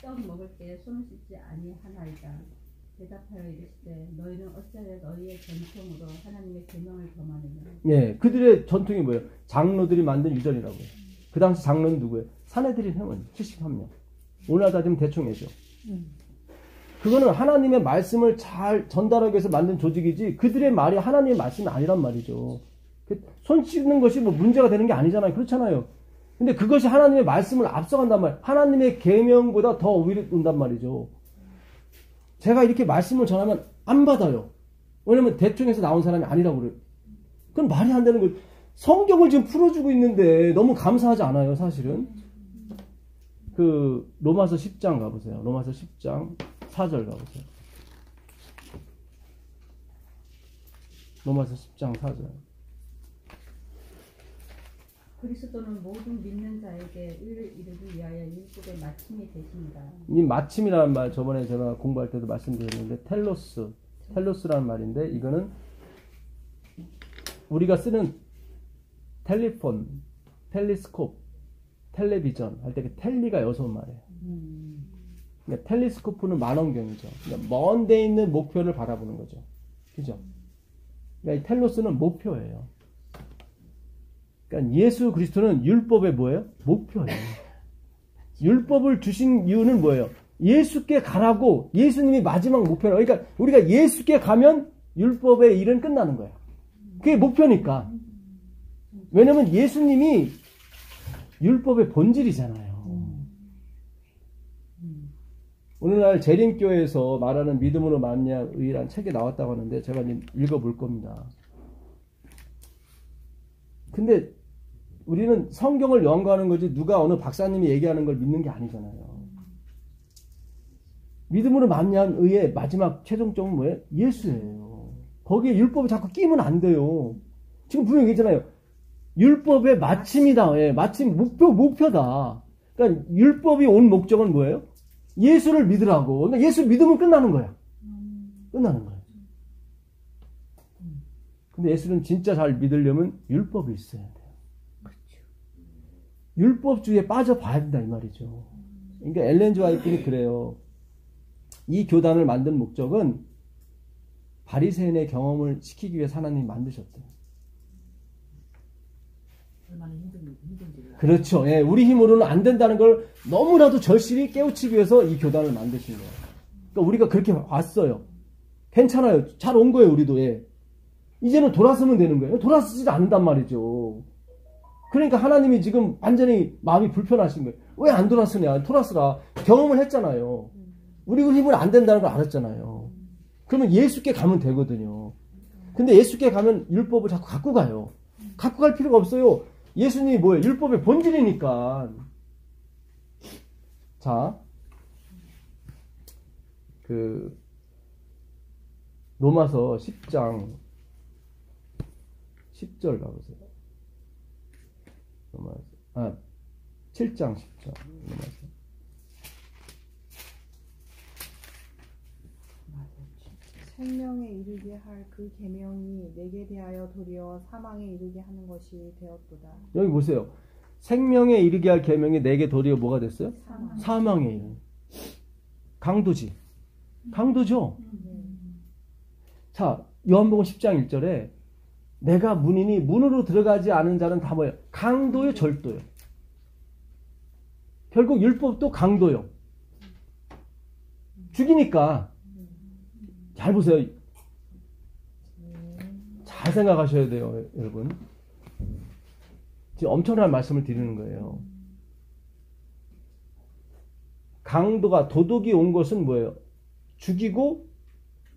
떡 먹을 때 손을 씻지 아니하나이다. 대답하여 이르시되 너희는 어찌하여 너희의 전통으로 하나님의 계명을 범하느냐. 예, 그들의 전통이 뭐예요? 장로들이 만든 유전이라고요. 그 당시 장로는 누구예요? 사내들인 회원 71명. 오늘 따지면 대충 해죠. 그거는 하나님의 말씀을 잘 전달하기 위해서 만든 조직이지 그들의 말이 하나님의 말씀이 아니란 말이죠. 손 씻는 것이 뭐 문제가 되는 게 아니잖아요. 그렇잖아요. 근데 그것이 하나님의 말씀을 앞서간단 말이에요. 하나님의 계명보다 더 오히려 온단 말이죠. 제가 이렇게 말씀을 전하면 안 받아요. 왜냐면 대충해서 나온 사람이 아니라고 그래요. 그건 말이 안 되는 거예요. 성경을 지금 풀어주고 있는데 너무 감사하지 않아요, 사실은. 그 로마서 10장 가보세요. 로마서 10장 4절 가보세요. 로마서 10장 4절. 그리스도는 모든 믿는 자에게 의를 이루기 위하여 율법의 마침이 되십니다. 이 마침이라는 말 저번에 제가 공부할 때도 말씀드렸는데 텔로스라는 말인데 이거는 우리가 쓰는 텔리폰, 텔리스콥, 텔레비전 할 때 그 텔리가 여기서 온 말이에요. 그러니까 텔리스코프는 만원경이죠. 그러니까 먼 데 있는 목표를 바라보는 거죠. 그죠? 그러니까 이 텔로스는 목표예요. 그러니까 예수 그리스도는 율법의 뭐예요? 목표예요. 율법을 주신 이유는 뭐예요? 예수께 가라고 예수님이 마지막 목표예요. 그러니까 우리가 예수께 가면 율법의 일은 끝나는 거예요. 그게 목표니까. 왜냐면 예수님이 율법의 본질이잖아요. 오늘날 재림교회에서 말하는 믿음으로 말미암아 의라는 책이 나왔다고 하는데 제가 읽어볼 겁니다. 근데 우리는 성경을 연구하는 거지 누가 어느 박사님이 얘기하는 걸 믿는 게 아니잖아요. 믿음으로 말미암은 의의 마지막 최종적은 뭐예요? 예수예요. 거기에 율법이 자꾸 끼면 안 돼요. 지금 분명히 얘기했잖아요. 율법의 마침이다. 예, 마침 목표다. 그러니까 율법이 온 목적은 뭐예요? 예수를 믿으라고. 그러니까 예수 믿으면 끝나는 거야. 끝나는 거야. 근데 예수는 진짜 잘 믿으려면 율법이 있어야 돼요. 율법주의에 빠져봐야 된다 이 말이죠. 그러니까 엘렌 지 화이트는 그래요. 이 교단을 만든 목적은 바리새인의 경험을 시키기 위해서 하나님이 만드셨대요. 얼마나 힘든지. 그렇죠. 예, 우리 힘으로는 안 된다는 걸 너무나도 절실히 깨우치기 위해서 이 교단을 만드신 거예요. 그러니까 우리가 그렇게 왔어요. 괜찮아요. 잘 온 거예요, 우리도. 예. 이제는 돌아서면 되는 거예요. 돌아서지 않는단 말이죠. 그러니까 하나님이 지금 완전히 마음이 불편하신 거예요. 왜 안 돌아서냐? 돌아서라. 경험을 했잖아요. 우리 힘으로 안 된다는 걸 알았잖아요. 그러면 예수께 가면 되거든요. 근데 예수께 가면 율법을 자꾸 갖고 가요. 갖고 갈 필요가 없어요. 예수님이 뭐예요? 율법의 본질이니까. 자, 로마서 10장 10절 가보세요. 7장 10절. 로마서. 생명에 이르게 할 그 계명이 내게 대하여 도리어 사망에 이르게 하는 것이 되었도다. 여기 보세요. 생명에 이르게 할 계명이 내게 도리어 뭐가 됐어요? 사망에 이르. 강도지. 강도죠. 자, 요한복음 10장 1절에 내가 문이니 문으로 들어가지 않은 자는 다 뭐예요? 강도요, 절도요. 결국 율법도 강도요. 죽이니까. 잘 보세요. 잘 생각하셔야 돼요, 여러분. 지금 엄청난 말씀을 드리는 거예요. 강도가 도둑이 온 것은 뭐예요? 죽이고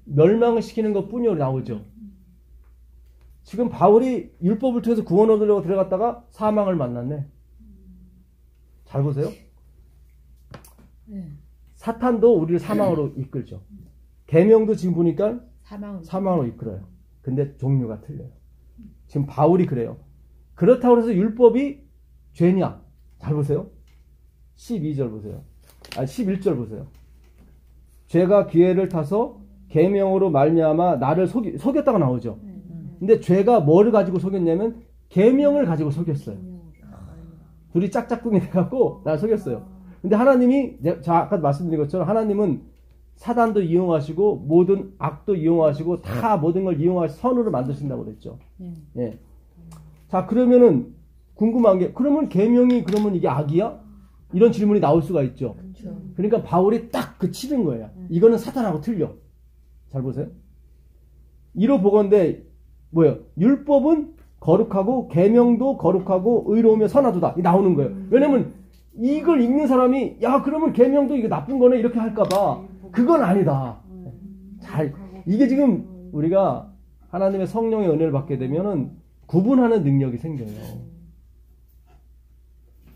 멸망을 시키는 것 뿐이요 나오죠. 지금 바울이 율법을 통해서 구원 얻으려고 들어갔다가 사망을 만났네. 잘 보세요. 사탄도 우리를 사망으로 이끌죠. 계명도 지금 보니까 사망으로 이끌어요. 근데 종류가 틀려요. 지금 바울이 그래요. 그렇다고 해서 율법이 죄냐? 잘 보세요. 12절 보세요. 11절 보세요. 죄가 기회를 타서 계명으로 말미암아 나를 속였다가 나오죠. 근데 죄가 뭐를 가지고 속였냐면 계명을 가지고 속였어요. 둘이 짝짝꿍이 돼갖고 나를 속였어요. 근데 하나님이 제가 아까 말씀드린 것처럼 하나님은 사단도 이용하시고 모든 악도 이용하시고 다 모든 걸 이용하시 선으로 만드신다고 그랬죠. 예. 자, 그러면은 궁금한 게 그러면 계명이 그러면 이게 악이야? 이런 질문이 나올 수가 있죠. 그렇죠. 그러니까 바울이 딱 그 치는 거예요. 이거는 사탄하고 틀려. 잘 보세요. 이로 보건대 뭐예요? 율법은 거룩하고 계명도 거룩하고 의로우며 선하도다 이 나오는 거예요. 왜냐면 이걸 읽는 사람이 야 그러면 계명도 이게 나쁜 거네 이렇게 할까봐 그건 아니다. 잘 이게 지금 우리가 하나님의 성령의 은혜를 받게 되면은 구분하는 능력이 생겨요.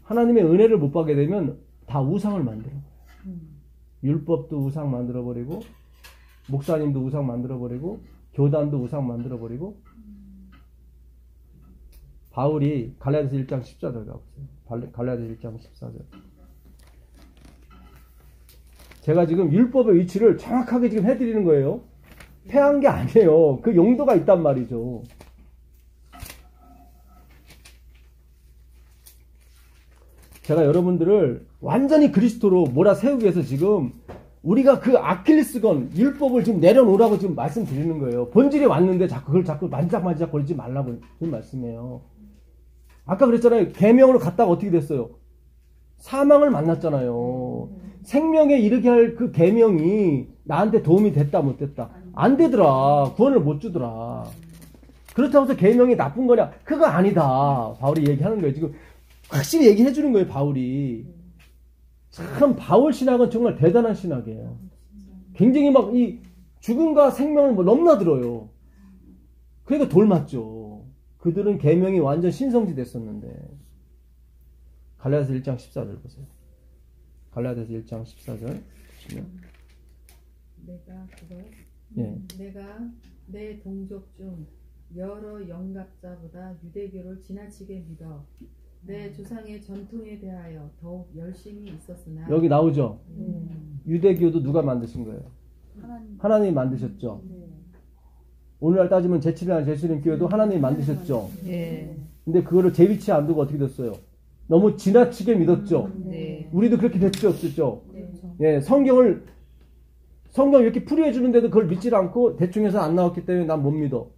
하나님의 은혜를 못 받게 되면 다 우상을 만들어요. 율법도 우상 만들어버리고 목사님도 우상 만들어버리고 교단도 우상 만들어버리고 바울이 갈라디아서 1장 14절 가보세요. 갈라디아서 1장 14절. 제가 지금 율법의 위치를 정확하게 지금 해드리는 거예요. 패한 게 아니에요. 그 용도가 있단 말이죠. 제가 여러분들을 완전히 그리스도로 몰아세우기 위해서 지금 우리가 그 아킬레스건 율법을 지금 내려놓으라고 지금 말씀드리는 거예요. 본질이 왔는데 그걸 자꾸 만지작 거리지 말라고 지금 말씀해요. 아까 그랬잖아요. 계명으로 갔다가 어떻게 됐어요? 사망을 만났잖아요. 생명에 이르게 할 그 계명이 나한테 도움이 됐다 못 됐다? 안 되더라. 구원을 못 주더라. 그렇다고 해서 계명이 나쁜 거냐? 그거 아니다. 바울이 얘기하는 거예요. 지금 확실히 얘기해 주는 거예요. 바울이. 참 바울 신학은 정말 대단한 신학이에요. 굉장히 막 이 죽음과 생명을 뭐 넘나들어요. 그러니까 돌 맞죠. 그들은 계명이 완전 신성지 됐었는데. 갈라디아서 1장 14절 보세요. 갈라디아서 1장 14절 보시면 내가 그걸 예. 내가 내 동족 중 여러 영갑자보다 유대교를 지나치게 믿어 내 조상의 전통에 대하여 더욱 열심히 있었으나 여기 나오죠. 유대교도 누가 만드신 거예요? 하나님이 만드셨죠. 오늘날 따지면 제7일 제수님 교회도 하나님이 만드셨죠. 예. 근데 그거를 제 위치에 안 두고 어떻게 됐어요? 너무 지나치게 믿었죠. 네. 우리도 그렇게 됐죠, 없었죠. 예, 성경 이렇게 풀이해 주는데도 그걸 믿질 않고 대충 해서 안 나왔기 때문에 난 못 믿어.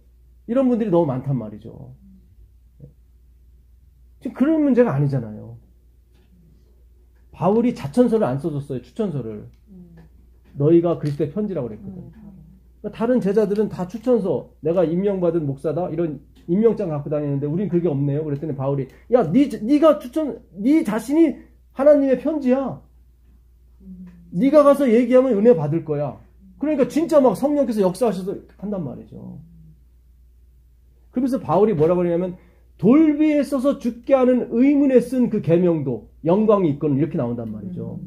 이런 분들이 너무 많단 말이죠. 지금 그런 문제가 아니잖아요. 바울이 자천서를 안 써줬어요. 추천서를. 너희가 그리스도의 편지라고 그랬거든. 다른 제자들은 다 추천서, 내가 임명받은 목사다 이런 임명장 갖고 다니는데 우린 그게 없네요. 그랬더니 바울이 야, 네 자신이 하나님의 편지야. 네가 가서 얘기하면 은혜 받을 거야. 그러니까 진짜 막 성령께서 역사하셔서 한단 말이죠. 그러면서 바울이 뭐라고 그러냐면 돌비에 써서 죽게 하는 의문에 쓴 그 계명도 영광이 있거든 이렇게 나온단 말이죠.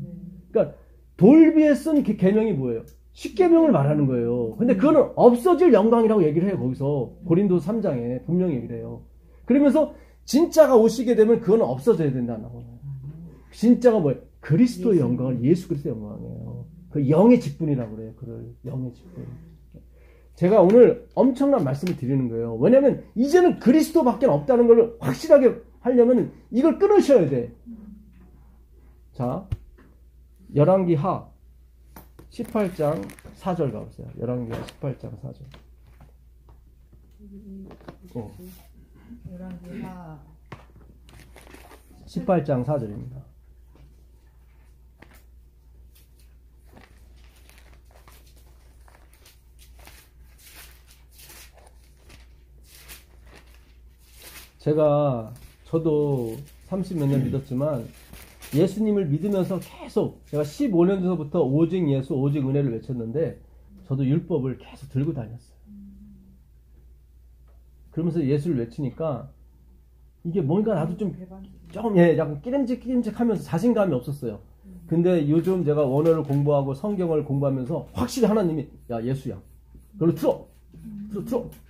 그러니까 돌비에 쓴 그 계명이 뭐예요? 십계명을 말하는 거예요. 근데 그거는 없어질 영광이라고 얘기를 해요. 거기서 고린도서 3장에 분명히 얘기를 해요. 그러면서 진짜가 오시게 되면 그거는 없어져야 된다고. 진짜가 뭐예요? 그리스도의 영광을 예수 그리스도의 영광이에요. 그 영의 직분이라고 그래요. 그걸 영의 직분. 제가 오늘 엄청난 말씀을 드리는 거예요. 왜냐하면 이제는 그리스도밖에 없다는 걸 확실하게 하려면 이걸 끊으셔야 돼. 자, 열왕기하 18장 4절 가보세요. 열왕기하 18장 4절. 열왕기하 18장 4절입니다. 저도 30몇 년 믿었지만 예수님을 믿으면서 계속 제가 15년 전부터 오직 예수, 오직 은혜를 외쳤는데 저도 율법을 계속 들고 다녔어요. 그러면서 예수를 외치니까 이게 뭔가 나도 약간 끼림직 하면서 자신감이 없었어요. 근데 요즘 제가 원어를 공부하고 성경을 공부하면서 확실히 하나님이 야 예수야 그걸로 틀어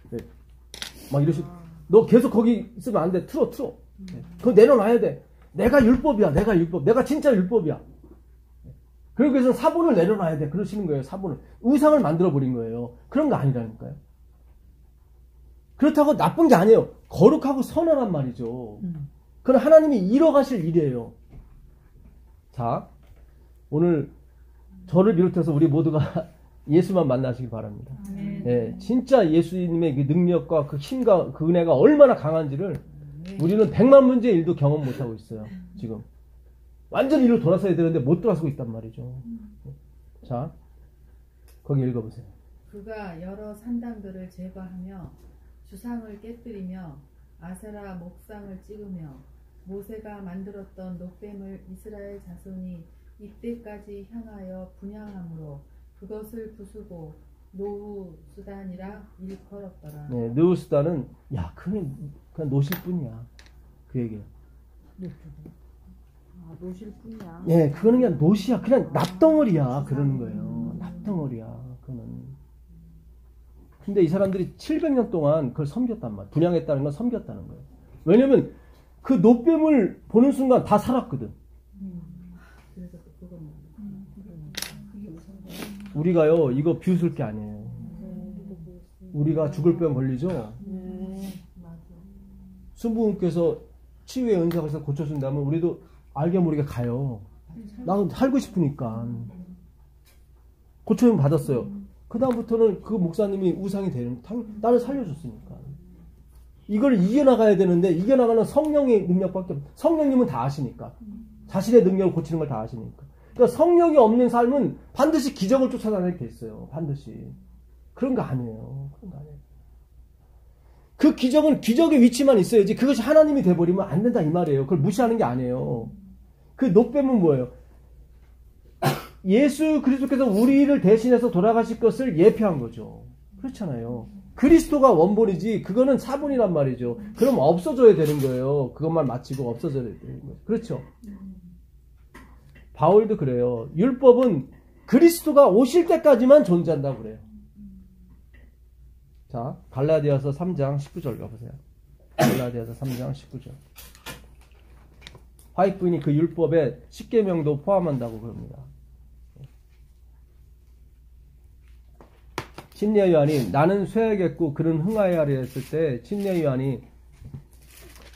네. 막 이러시고 너 계속 거기 있으면 안 돼. 틀어. 그거 내려놔야 돼. 내가 율법이야. 내가 진짜 율법이야. 그리고 그래서 사본을 내려놔야 돼. 그러시는 거예요. 사본을. 우상을 만들어버린 거예요. 그런 거 아니라니까요. 그렇다고 나쁜 게 아니에요. 거룩하고 선하란 말이죠. 그건 하나님이 이뤄가실 일이에요. 자, 오늘 저를 비롯해서 우리 모두가 예수만 만나시기 바랍니다. 예, 진짜 예수님의 그 능력과 그 힘과 그 은혜가 얼마나 강한지를 우리는 100만 문제의 일도 경험 못하고 있어요. 지금 완전히 일로 돌아서야 되는데 못 돌아서고 있단 말이죠. 자, 거기 읽어보세요. 그가 여러 산당들을 제거하며 주상을 깨뜨리며 아세라 목상을 찍으며 모세가 만들었던 노뱀을 이스라엘 자손이 이때까지 향하여 분향함으로 그것을 부수고 노후 수단이라 일컬었더라. 네, 느우스다는 야 그냥 노실 뿐이야. 그 얘기예요. 아, 노실 뿐이야. 예, 그거는 그냥 노시야. 그냥 납덩어리야. 그러는 거예요. 납덩어리야. 그거는. 근데 이 사람들이 700년 동안 그걸 섬겼단 말이야. 분양했다는 건 섬겼다는 거예요. 왜냐면 그 노뱀을 보는 순간 다 살았거든. 그래서 또 그건 그게 무슨 거야? 우리가요, 이거 비웃을 게 아니에요. 우리가 죽을 병 걸리죠? 맞아. 순부님께서 치유의 은사가 있어서 고쳐준다면 우리도 알게 모르게 가요. 나도 살고 싶으니까. 고쳐யும் 받았어요. 그다음부터는 그 목사님이 우상이 되는, 나를 살려줬으니까. 이걸 이겨나가야 되는데, 이겨나가는 성령의 능력밖에 없어. 성령님은 다 아시니까. 자신의 능력을 고치는 걸 다 아시니까. 그러니까 성령이 없는 삶은 반드시 기적을 쫓아다니게 돼 있어요. 반드시. 그런 거 아니에요. 그런 거 아니에요. 그 기적은 기적의 위치만 있어야지 그것이 하나님이 돼버리면 안 된다 이 말이에요. 그걸 무시하는 게 아니에요. 그 노뱀은 뭐예요? 예수 그리스도께서 우리를 대신해서 돌아가실 것을 예표한 거죠. 그렇잖아요. 그리스도가 원본이지 그거는 사본이란 말이죠. 그럼 없어져야 되는 거예요. 그것만 마치고 없어져야 되는 거죠. 그렇죠. 바울도 그래요. 율법은 그리스도가 오실 때까지만 존재한다고 그래요. 자, 갈라디아서 3장 19절 가보세요. 갈라디아서 3장 19절. 화익부인이 그 율법에 십계명도 포함한다고 그럽니다. 침례 요한이 나는 쇠하겠고 그는 흥하여야 하리 했을 때 침례 요한이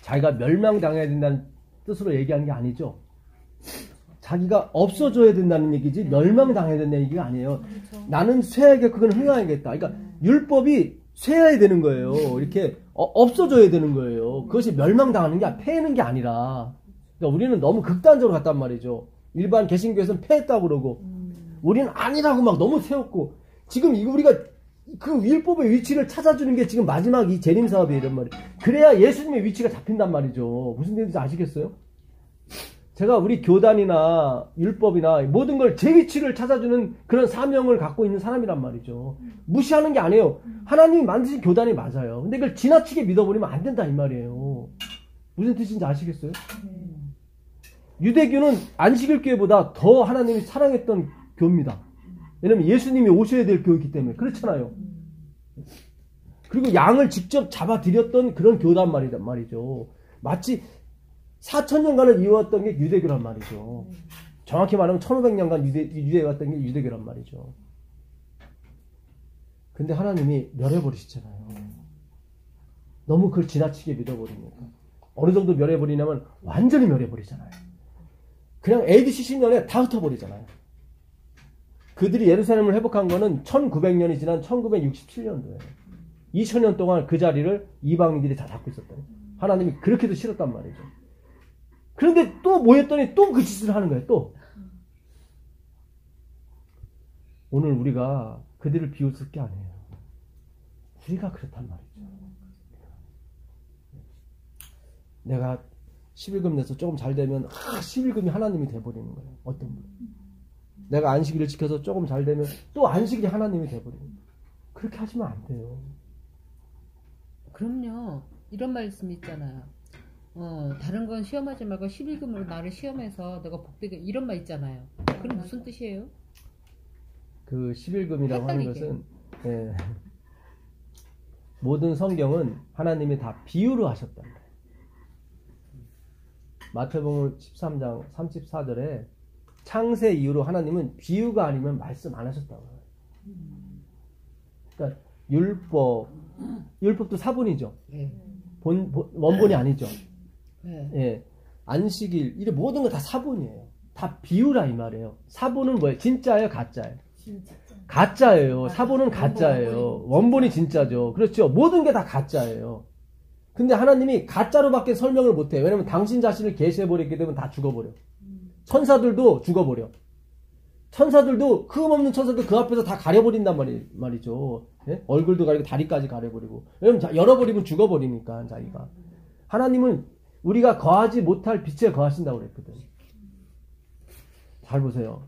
자기가 멸망당해야 된다는 뜻으로 얘기한 게 아니죠. 자기가 없어져야 된다는 얘기지 멸망당해야 된다는 얘기가 아니에요. 나는 쇠하겠고 그는 흥하여야겠다. 그러니까 율법이 쇠해야 되는 거예요. 이렇게 없어져야 되는 거예요. 그것이 멸망당하는 게 패는 게 아니라. 그러니까 우리는 너무 극단적으로 갔단 말이죠. 일반 개신교에서는 패했다고 그러고 우리는 아니라고 막 너무 세웠고 지금 이거 우리가 그 율법의 위치를 찾아주는 게 지금 마지막 이 재림 사업이에요. 이런 말이. 그래야 예수님의 위치가 잡힌단 말이죠. 무슨 얘기인지 아시겠어요? 제가 우리 교단이나 율법이나 모든 걸 제 위치를 찾아주는 그런 사명을 갖고 있는 사람이란 말이죠. 무시하는 게 아니에요. 하나님이 만드신 교단이 맞아요. 근데 그걸 지나치게 믿어버리면 안 된다 이 말이에요. 무슨 뜻인지 아시겠어요? 유대교는 안식일 교회보다 더 하나님이 사랑했던 교입니다. 왜냐면 예수님이 오셔야 될 교회이기 때문에. 그렇잖아요. 그리고 양을 직접 잡아드렸던 그런 교단 말이죠. 마치 4,000년간을 이어왔던 게 유대교란 말이죠. 정확히 말하면 1,500년간 유대해왔던 게 유대교란 말이죠. 근데 하나님이 멸해버리시잖아요. 너무 그걸 지나치게 믿어버리니까. 어느 정도 멸해버리냐면 완전히 멸해버리잖아요. 그냥 AD 70년에 다 흩어버리잖아요. 그들이 예루살렘을 회복한 거는 1900년이 지난 1967년도예요. 2000년 동안 그 자리를 이방인들이 다 잡고 있었다. 하나님이 그렇게도 싫었단 말이죠. 그런데 또 모였더니 또 그 짓을 하는 거예요. 또. 오늘 우리가 그들을 비웃을 게 아니에요. 우리가 그렇단 말이죠. 내가 11금 내서 조금 잘 되면 11금이 하나님이 돼버리는 거예요. 어떤 분. 내가 안식일을 지켜서 조금 잘 되면 또 안식일이 하나님이 돼버리는 거예요. 그렇게 하시면 안 돼요. 그럼요. 이런 말씀 있잖아요. 다른 건 시험하지 말고 11금으로 나를 시험해서 내가 복되게 이런 말 있잖아요. 그럼 무슨 뜻이에요? 그 11금이라고 하는 헷갈리게. 것은 예, 모든 성경은 하나님이 다 비유로 하셨단 말이에요. 마태복음 13장 34절에 창세 이후로 하나님은 비유가 아니면 말씀 안 하셨다고 해요. 그러니까 율법도 사본이죠. 네. 원본이 아니죠. 네. 예, 안식일 이 모든 거 다 사본이에요. 다 비유라 이 말이에요. 사본은 뭐예요? 진짜예요, 가짜예요? 가짜예요. 사본은 가짜예요. 원본이 진짜죠. 그렇죠. 모든 게 다 가짜예요. 근데 하나님이 가짜로밖에 설명을 못해. 왜냐면 당신 자신을 계시해버리게 되면 다 죽어버려. 천사들도 죽어버려. 천사들도 흠없는 천사들 그 앞에서 다 가려버린단 말이죠. 예? 얼굴도 가리고 다리까지 가려버리고. 왜냐면 열어버리면 죽어버리니까 자기가. 하나님은 우리가 거하지 못할 빛에 거하신다고 그랬거든. 잘 보세요.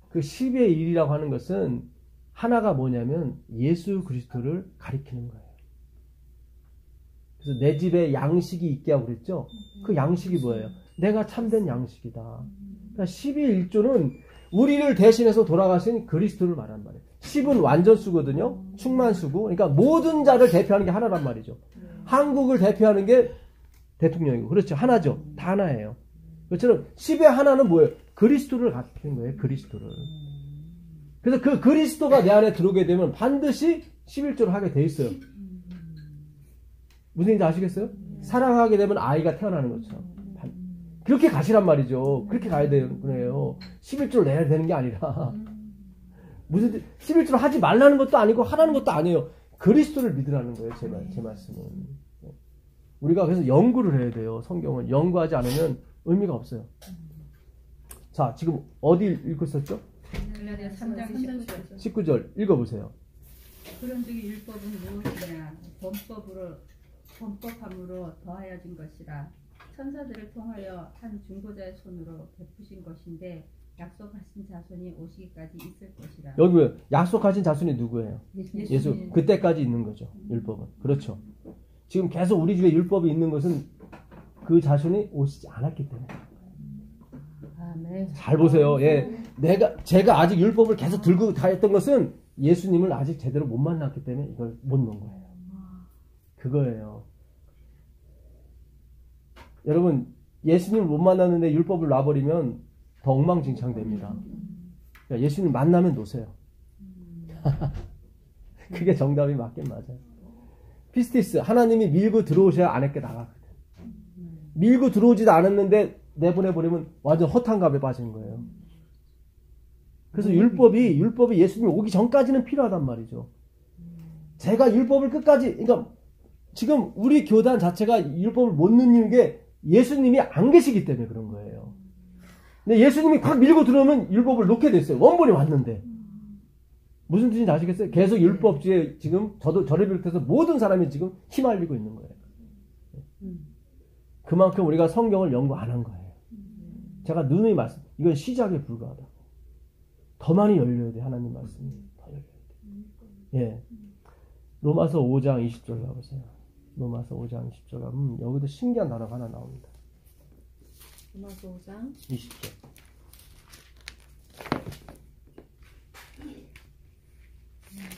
그 10의 1이라고 하는 것은 하나가 뭐냐면 예수 그리스도를 가리키는 거예요. 그래서 내 집에 양식이 있게 하고 그랬죠. 그 양식이 뭐예요? 내가 참된 양식이다. 그러니까 10의 1조는 우리를 대신해서 돌아가신 그리스도를 말한 말이에요. 10은 완전수거든요. 충만수고. 그러니까 모든 자를 대표하는 게 하나란 말이죠. 한국을 대표하는 게 대통령이고. 그렇죠. 하나죠. 다 하나예요. 그렇죠. 10의 하나는 뭐예요? 그리스도를 가리키는 거예요. 그리스도를. 그래서 그 그리스도가 내 안에 들어오게 되면 반드시 11조를 하게 돼 있어요. 무슨 얘기인지 아시겠어요? 사랑하게 되면 아이가 태어나는 것처럼. 그렇게 가시란 말이죠. 그렇게 가야 되는 거예요. 11조를 내야 되는 게 아니라. 무슨 11조를 하지 말라는 것도 아니고 하라는 것도 아니에요. 그리스도를 믿으라는 거예요. 제 말씀은. 우리가 그래서 연구를 해야 돼요. 성경은. 연구하지 않으면 의미가 없어요. 자, 지금 어디 읽고 있었죠? 갈라디아 3장 19절. 19절 읽어보세요. 그런즉 율법은 무엇이냐? 범법함으로 더하여진 것이라. 천사들을 통하여 한 중보자의 손으로 베푸신 것인데 약속하신 자손이 오시기까지 있을 것이라. 여기 왜 약속하신 자손이 누구예요? 예수님. 예수. 그때까지 있는 거죠. 율법은. 그렇죠. 지금 계속 우리 집에 율법이 있는 것은 그 자손이 오시지 않았기 때문에. 아멘. 잘 보세요. 예. 제가 아직 율법을 계속 들고 다녔던 것은 예수님을 아직 제대로 못 만났기 때문에 이걸 못 넣은 거예요. 그거예요. 여러분, 예수님을 못 만났는데 율법을 놔버리면 더 엉망진창됩니다. 그러니까 예수님 만나면 놓으세요. 그게 정답이 맞긴 맞아요. 피스티스, 하나님이 밀고 들어오셔야 안에 게 나가거든. 밀고 들어오지도 않았는데 내보내버리면 완전 허탕갑에 빠지는 거예요. 그래서 율법이 예수님이 오기 전까지는 필요하단 말이죠. 제가 율법을 끝까지, 그러니까 지금 우리 교단 자체가 율법을 못 넣는 게 예수님이 안 계시기 때문에 그런 거예요. 근데 예수님이 확 밀고 들어오면 율법을 놓게 됐어요. 원본이 왔는데. 무슨 뜻인지 아시겠어요? 계속 율법주의에 지금 저를 비롯해서 모든 사람이 지금 휘말리고 있는 거예요. 그만큼 우리가 성경을 연구 안 한 거예요. 제가 누누이 말씀, 이건 시작에 불과하다. 더 많이 열려야 돼, 하나님 말씀이. 더 열려야 돼. 예. 로마서 5장 20절 가보세요. 로마서 5장 20절 가면 여기도 신기한 단어가 하나 나옵니다. 로마서 5장 20절.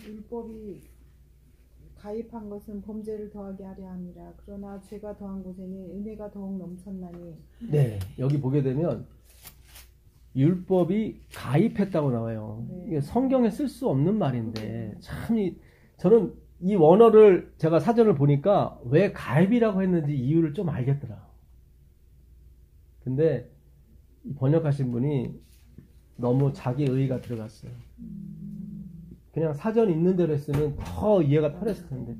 율법이 가입한 것은 범죄를 더하게 하려 함이라. 그러나 죄가 더한 곳에는 은혜가 더욱 넘쳤나니. 네, 여기 보게 되면 율법이 가입했다고 나와요. 네. 이게 성경에 쓸 수 없는 말인데 참 저는 이 원어를 제가 사전을 보니까 왜 가입이라고 했는지 이유를 좀 알겠더라. 근데 번역하신 분이 너무 자기 의의가 들어갔어요. 그냥 사전 있는 대로 했으면 더 이해가 편했을 텐데.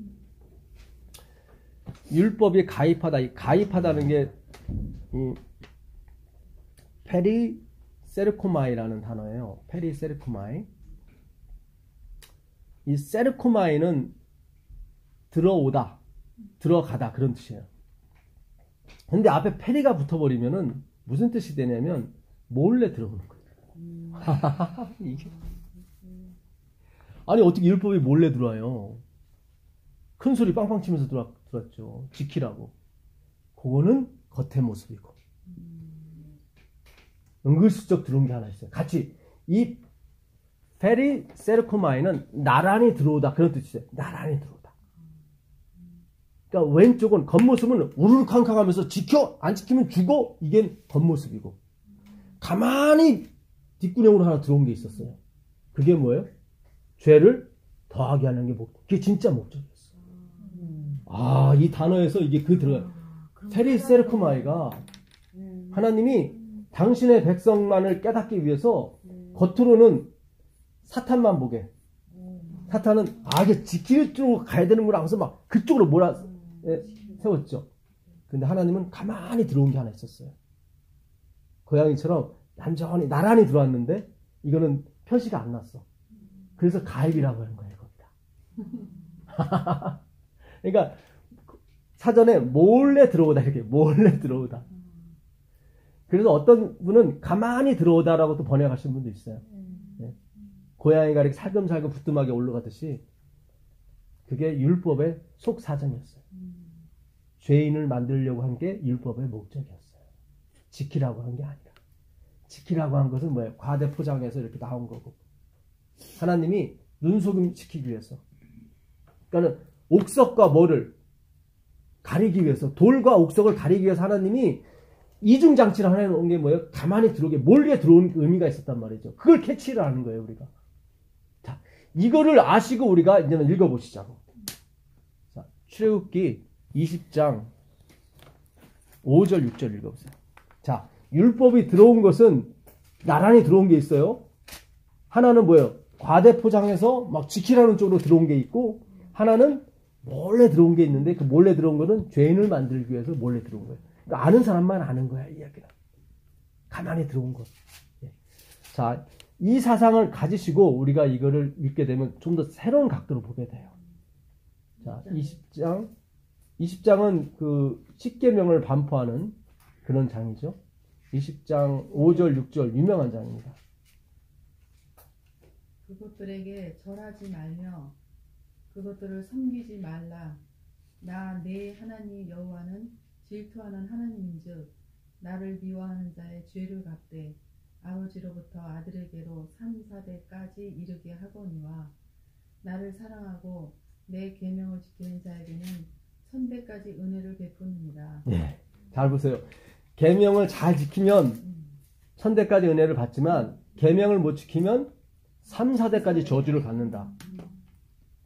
율법이 가입하다, 이 가입하다는 게 이 페리세르코마이라는 단어예요. 페리세르코마이. 이 세르코마이는 들어오다, 들어가다 그런 뜻이에요. 근데 앞에 페리가 붙어버리면은 무슨 뜻이 되냐면 몰래 들어오는 거예요. 이게 아니 어떻게 율법이 몰래 들어와요? 큰 소리 빵빵 치면서 들어왔죠. 지키라고. 그거는 겉의 모습이고 은근슬쩍 들어온 게 하나 있어요. 같이 이 페리세르코마이는 나란히 들어오다 그런 뜻이에요. 나란히 들어오다. 그러니까 왼쪽은 겉모습은 우르르캉캉하면서 지켜 안 지키면 죽어 이게 겉모습이고 가만히 뒷구녕으로 하나 들어온 게 있었어요. 그게 뭐예요? 죄를 더하게 하는 게 그게 진짜 목적이었어. 아, 이 단어에서 이게 들어가요. 페리세르코마이가 하나님이 당신의 백성만을 깨닫기 위해서 겉으로는 사탄만 보게. 사탄은 이게 지킬 쪽으로 가야 되는구나 하면서 막 그쪽으로 세웠죠. 근데 하나님은 가만히 들어온 게 하나 있었어요. 고양이처럼 얌전히 나란히 들어왔는데 이거는 표시가 안 났어. 그래서 가입이라고 하는 거예요, 거기다. 그러니까 사전에 몰래 들어오다 이렇게 몰래 들어오다. 그래서 어떤 분은 가만히 들어오다라고 또 번역하시는 분도 있어요. 네. 고양이가 이렇게 살금살금 부뚜막에 올라가듯이 그게 율법의 속사정이었어요. 죄인을 만들려고 한 게 율법의 목적이었어요. 지키라고 한 게 아니라. 지키라고 한 것은 뭐예요? 과대 포장해서 이렇게 나온 거고. 하나님이 눈속임 시키기 위해서. 그러니까 옥석과 뭐를 가리기 위해서, 돌과 옥석을 가리기 위해서 하나님이 이중장치를 하나 놓은 게 뭐예요? 가만히 들어오게, 몰래 들어오는 의미가 있었단 말이죠. 그걸 캐치를 하는 거예요, 우리가. 자, 이거를 아시고 우리가 이제는 읽어보시자고. 자, 출애굽기 20장 5절, 6절 읽어보세요. 자, 율법이 들어온 것은 나란히 들어온 게 있어요. 하나는 뭐예요? 과대 포장해서 막 지키라는 쪽으로 들어온 게 있고, 하나는 몰래 들어온 게 있는데, 그 몰래 들어온 거는 죄인을 만들기 위해서 몰래 들어온 거예요. 그러니까 아는 사람만 아는 거야, 이야기가. 가만히 들어온 것. 자, 이 사상을 가지시고 우리가 이거를 읽게 되면 좀 더 새로운 각도로 보게 돼요. 자, 20장은 그 십계명을 반포하는 그런 장이죠. 20장 5절, 6절 유명한 장입니다. 그것들에게 절하지 말며 그것들을 섬기지 말라. 나 내 하나님 여호와는 질투하는 하나님인즉 나를 미워하는 자의 죄를 갚되 아버지로부터 아들에게로 3, 4대까지 이르게 하거니와 나를 사랑하고 내 계명을 지키는 자에게는 1000대까지 은혜를 베푸느니라. 예, 잘 보세요. 계명을 잘 지키면 1000대까지 은혜를 받지만 계명을 못 지키면 3, 4대까지 저주를 받는다.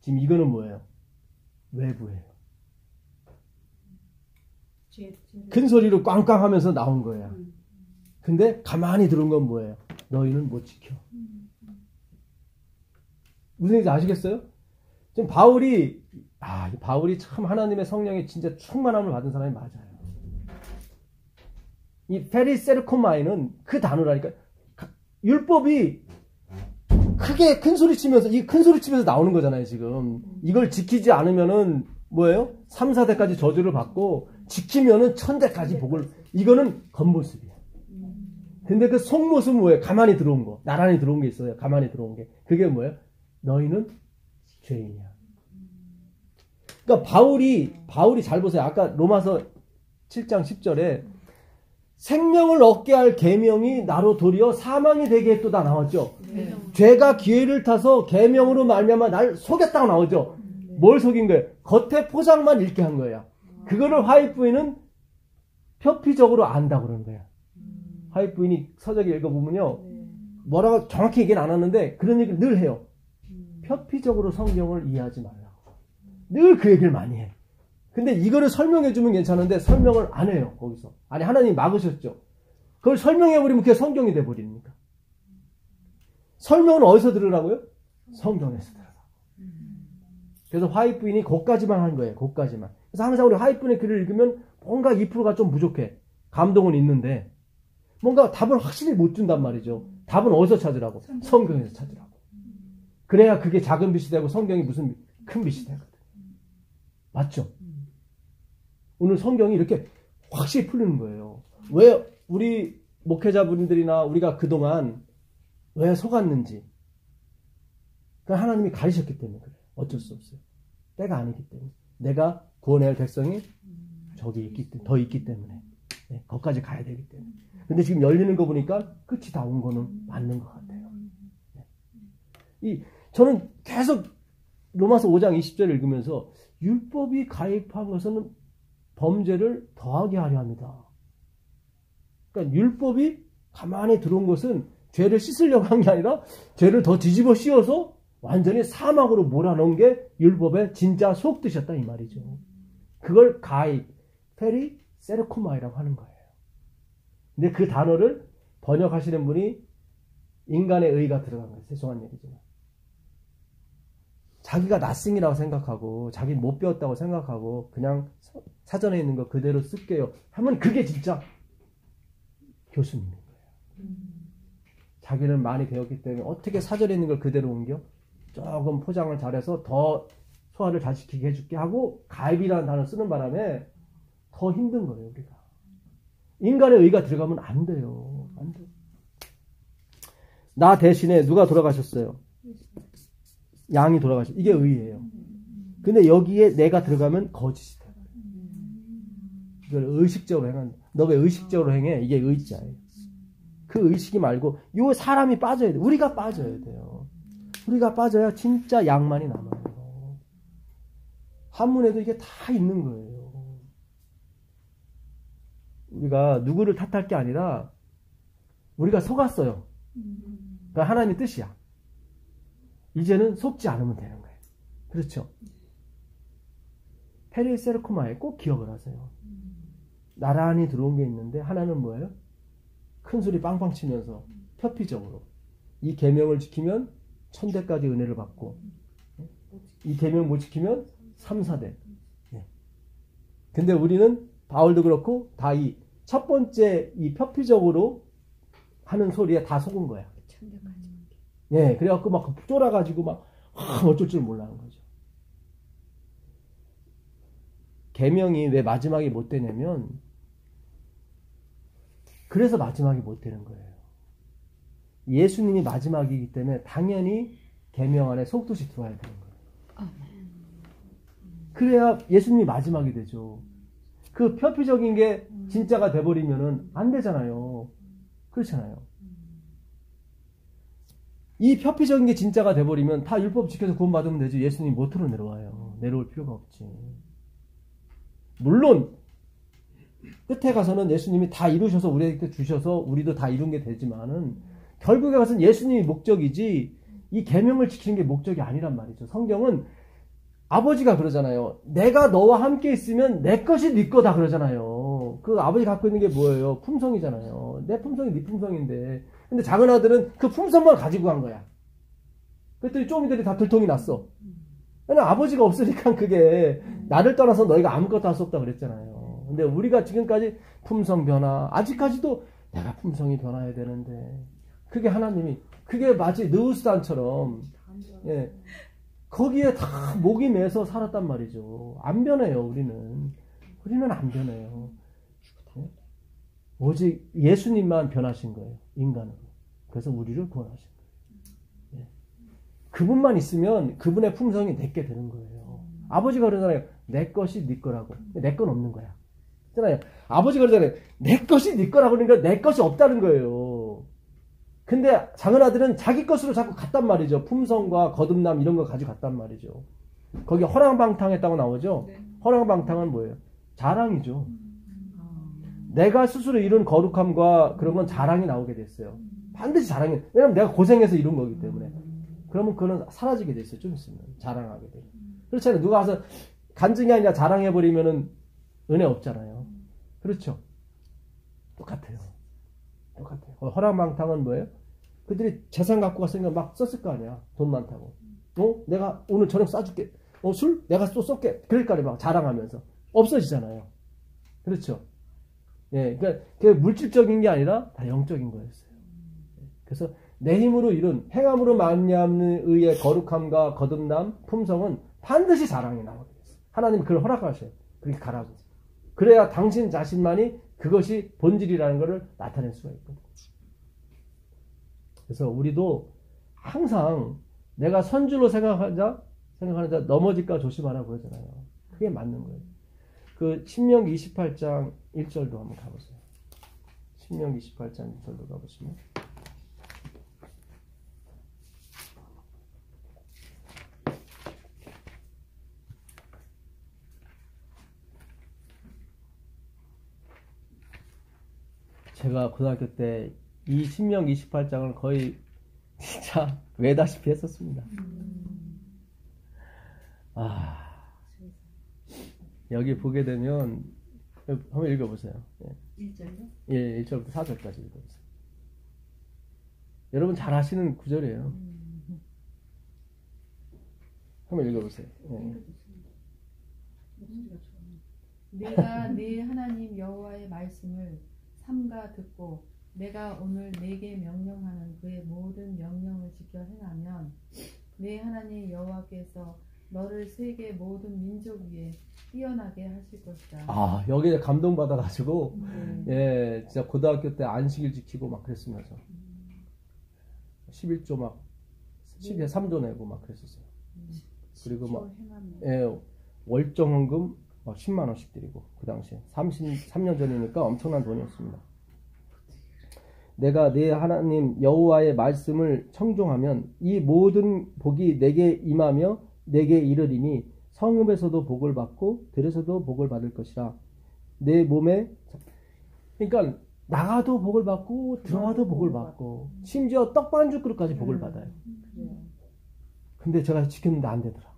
지금 이거는 뭐예요? 외부예요. 큰 소리로 꽝꽝 하면서 나온 거예요. 근데 가만히 들은 건 뭐예요? 너희는 못 지켜. 무슨 얘기인지 아시겠어요? 지금 바울이 참 하나님의 성령에 진짜 충만함을 받은 사람이 맞아요. 이 페리세르코마이는 그 단어라니까. 율법이 크게 큰 소리 치면서, 이 큰 소리 치면서 나오는 거잖아요, 지금. 이걸 지키지 않으면은 뭐예요? 3, 4대까지 저주를 받고, 지키면은 1000대까지 복을, 이거는 겉모습이에요. 근데 그 속모습은 뭐예요? 가만히 들어온 거. 나란히 들어온 게 있어요. 가만히 들어온 게. 그게 뭐예요? 너희는 죄인이야. 그러니까 바울이 잘 보세요. 아까 로마서 7장 10절에 생명을 얻게 할 계명이 나로 도리어 사망이 되게 했도다 나왔죠. 네. 죄가 기회를 타서 계명으로 말미암아 날 속였다고 나오죠. 뭘 속인 거예요? 겉에 포장만 읽게 한 거예요. 그거를 화이트 부인은 표피적으로 안다고 그러는 거예요. 화이트 부인이 서적에 읽어보면요, 뭐라고 정확히 얘기는 안 하는데 그런 얘기를 늘 해요. 표피적으로 성경을 이해하지 말라고. 늘 그 얘기를 많이 해. 근데 이거를 설명해주면 괜찮은데 설명을 안 해요, 거기서. 아니, 하나님 막으셨죠. 그걸 설명해버리면 그게 성경이 돼버리니까. 설명은 어디서 들으라고요? 성경에서 들으라고. 그래서 화이트 부인이 거기까지만 한 거예요, 거기까지만. 그래서 항상 우리 화이트 부인의 글을 읽으면 뭔가 2%가 좀 부족해. 감동은 있는데 뭔가 답을 확실히 못 준단 말이죠. 답은 어디서 찾으라고? 성경에서 찾으라고. 그래야 그게 작은 빛이 되고 성경이 무슨 큰 빛이 되거든. 맞죠? 오늘 성경이 이렇게 확실히 풀리는 거예요. 왜 우리 목회자분들이나 우리가 그동안 왜 속았는지. 그러니까 하나님이 가리셨기 때문에 그래요. 어쩔 수 없어요. 때가 아니기 때문에. 내가 구원해야 할 백성이 저기 더 있기 때문에. 네, 거기까지 가야 되기 때문에. 근데 지금 열리는 거 보니까 끝이 다 온 거는 맞는 것 같아요. 네. 저는 계속 로마서 5장 20절을 읽으면서 율법이 가입한 것은 범죄를 더하게 하려 합니다. 그러니까 율법이 가만히 들어온 것은 죄를 씻으려고 한 게 아니라 죄를 더 뒤집어 씌워서 완전히 사막으로 몰아넣은 게 율법의 진짜 속뜻이었다 이 말이죠. 그걸 가입, 페리 세르코마이라고 하는 거예요. 근데 그 단어를 번역하시는 분이 인간의 의가 들어간 거예요. 죄송한 얘기지만. 자기가 낫싱이라고 생각하고 자기 못 배웠다고 생각하고 그냥 사전에 있는 거 그대로 쓸게요 하면 그게 진짜 교수님인 거예요. 자기는 많이 배웠기 때문에 어떻게 사전에 있는 걸 그대로 옮겨? 조금 포장을 잘해서 더 소화를 잘 시키게 해줄게 하고 가입이라는 단어를 쓰는 바람에 더 힘든 거예요. 우리가 인간의 의가 들어가면 안 돼요. 안 돼요. 나 대신에 누가 돌아가셨어요? 양이 돌아가셨어요. 이게 의예요. 근데 여기에 내가 들어가면 거짓이 돼요. 이걸 의식적으로 행한. 너 왜 의식적으로 행해? 이게 의자예요. 그 의식이 말고 요 사람이 빠져야 돼. 우리가 빠져야 돼요. 우리가 빠져야 진짜 양만이 남아요. 한문에도 이게 다 있는 거예요. 우리가 누구를 탓할 게 아니라 우리가 속았어요. 그러니까 하나님의 뜻이야. 이제는 속지 않으면 되는 거예요. 그렇죠? 페리세르코마에 꼭 기억을 하세요. 나란히 들어온 게 있는데 하나는 뭐예요? 큰 소리 빵빵 치면서 표피적으로 이 계명을 지키면 천대까지 은혜를 받고 이 계명 못 지키면 3, 4대. 근데 우리는 바울도 그렇고 다 이 첫 번째 이 표피적으로 하는 소리에 다 속은 거야. 예, 그래갖고 막 쫄아가지고 막 어쩔 줄 몰라 하는 거죠. 계명이 왜 마지막에 못 되냐면 그래서 마지막이 못 되는 거예요. 예수님이 마지막이기 때문에 당연히 계명 안에 속뜻이 들어와야 되는 거예요. 그래야 예수님이 마지막이 되죠. 그 표피적인 게 진짜가 돼버리면은 안 되잖아요. 그렇잖아요. 이 표피적인 게 진짜가 돼버리면 다 율법 지켜서 구원받으면 되지. 예수님 못으로 내려와요. 내려올 필요가 없지. 물론 끝에 가서는 예수님이 다 이루셔서 우리에게 주셔서 우리도 다 이룬 게 되지만은 결국에 가서는 예수님이 목적이지 이 계명을 지키는 게 목적이 아니란 말이죠. 성경은 아버지가 그러잖아요. 내가 너와 함께 있으면 내 것이 네 거다 그러잖아요. 그 아버지 갖고 있는 게 뭐예요? 품성이잖아요. 내 품성이 네 품성인데. 근데 작은 아들은 그 품성만 가지고 간 거야. 그랬더니 쪼미들이 다 들통이 났어. 왜냐면 아버지가 없으니까 그게 나를 떠나서 너희가 아무것도 할 수 없다 그랬잖아요. 근데 우리가 지금까지 품성 변화, 아직까지도 내가 품성이 변화해야 되는데 그게 하나님이 그게 마치 느우스단처럼 예, 거기에 다 목이 매서 살았단 말이죠. 안 변해요. 우리는 안 변해요. 예? 오직 예수님만 변하신 거예요. 인간으로. 그래서 우리를 구원하신 거예요. 예. 그분만 있으면 그분의 품성이 내게 되는 거예요. 아버지가 그러잖아요. 내 것이 네 거라고. 내 건 없는 거야. 그잖아요. 아버지가 그러잖아요. 내 것이 네 거라고 그러니까 내 것이 없다는 거예요. 근데 작은 아들은 자기 것으로 자꾸 갔단 말이죠. 품성과 거듭남 이런 거 가지고 갔단 말이죠. 거기 허랑방탕했다고 나오죠. 네. 허랑방탕은 뭐예요? 자랑이죠. 내가 스스로 이룬 거룩함과 그런 건 자랑이 나오게 됐어요. 반드시 자랑이. 왜냐면 내가 고생해서 이룬 거기 때문에. 그러면 그거는 사라지게 됐어요. 좀 있으면 자랑하게 돼요. 그렇잖아요. 누가 와서 간증이 아니라 자랑해버리면은 은혜 없잖아요. 그렇죠? 똑같아요. 허랑방탕은 뭐예요? 그들이 재산 갖고 갔으니까 막 썼을 거 아니야. 돈 많다고. 내가 오늘 저녁 싸줄게. 술? 내가 또 쏠게. 그럴까 막 자랑하면서. 없어지잖아요. 그렇죠? 예, 그러니까 그게 물질적인 게 아니라 다 영적인 거였어요. 그래서 내 힘으로 이룬 행함으로 말미암는 의의 거룩함과 거듭남, 품성은 반드시 자랑이 나오게 됐어요. 하나님 그걸 허락하셔요. 그렇게 가라고. 그래야 당신 자신만이 그것이 본질이라는 것을 나타낼 수가 있거든요. 그래서 우리도 항상 내가 선주로 생각하는 자 넘어질까 조심하라고 그러잖아요. 그게 맞는 거예요. 그 신명기 28장 1절도 한번 가보세요. 신명기 28장 1절도 가보시면 제가 고등학교 때 이 신명기 28장을 거의 진짜 외다시피 했었습니다. 여기 보게 되면 한번 읽어보세요. 1절요? 예, 1절부터 4절까지 읽어보세요. 여러분 잘 아시는 구절이에요. 한번 읽어보세요. 예. 내가 네 하나님 여호와의 말씀을 삼가 듣고 내가 오늘 네게 명령하는 그의 모든 명령을 지켜 행하면 네 하나님 여호와께서 너를 세계 모든 민족 위에 뛰어나게 하실 것이다. 아, 여기에 감동받아가지고, 예, 진짜 고등학교 때 안식일 지키고 막 그랬습니다, 저. 11조 막, 10에 3조 내고 막 그랬었어요. 그리고 막, 예, 월정헌금 막 10만원씩 드리고, 그 당시에. 33년 전이니까 엄청난 돈이었습니다. 내가 내 하나님 여호와의 말씀을 청종하면 이 모든 복이 내게 임하며 내게 이르리니 성읍에서도 복을 받고 들에서도 복을 받을 것이라. 내 몸에, 그러니까 나가도 복을 받고 들어가도 복을 받고 심지어 떡반죽 그릇까지 복을 받아요. 근데 제가 지켰는데 안 되더라고.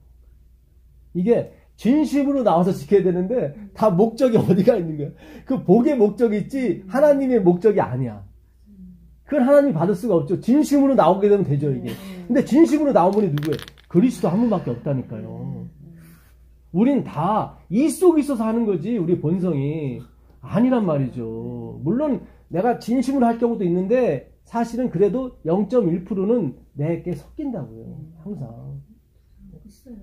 이게 진심으로 나와서 지켜야 되는데 다 목적이 어디가 있는 거야. 그 복의 목적이 있지 하나님의 목적이 아니야. 그걸 하나님이 받을 수가 없죠. 진심으로 나오게 되면 되죠, 이게. 근데 진심으로 나온 분이 누구예요? 그리스도 한 분밖에 없다니까요. 우린 다 이 속에 있어서 하는 거지, 우리 본성이. 아니란 말이죠. 물론 내가 진심으로 할 경우도 있는데 사실은 그래도 0.1%는 내게 섞인다고요. 항상. 있어요.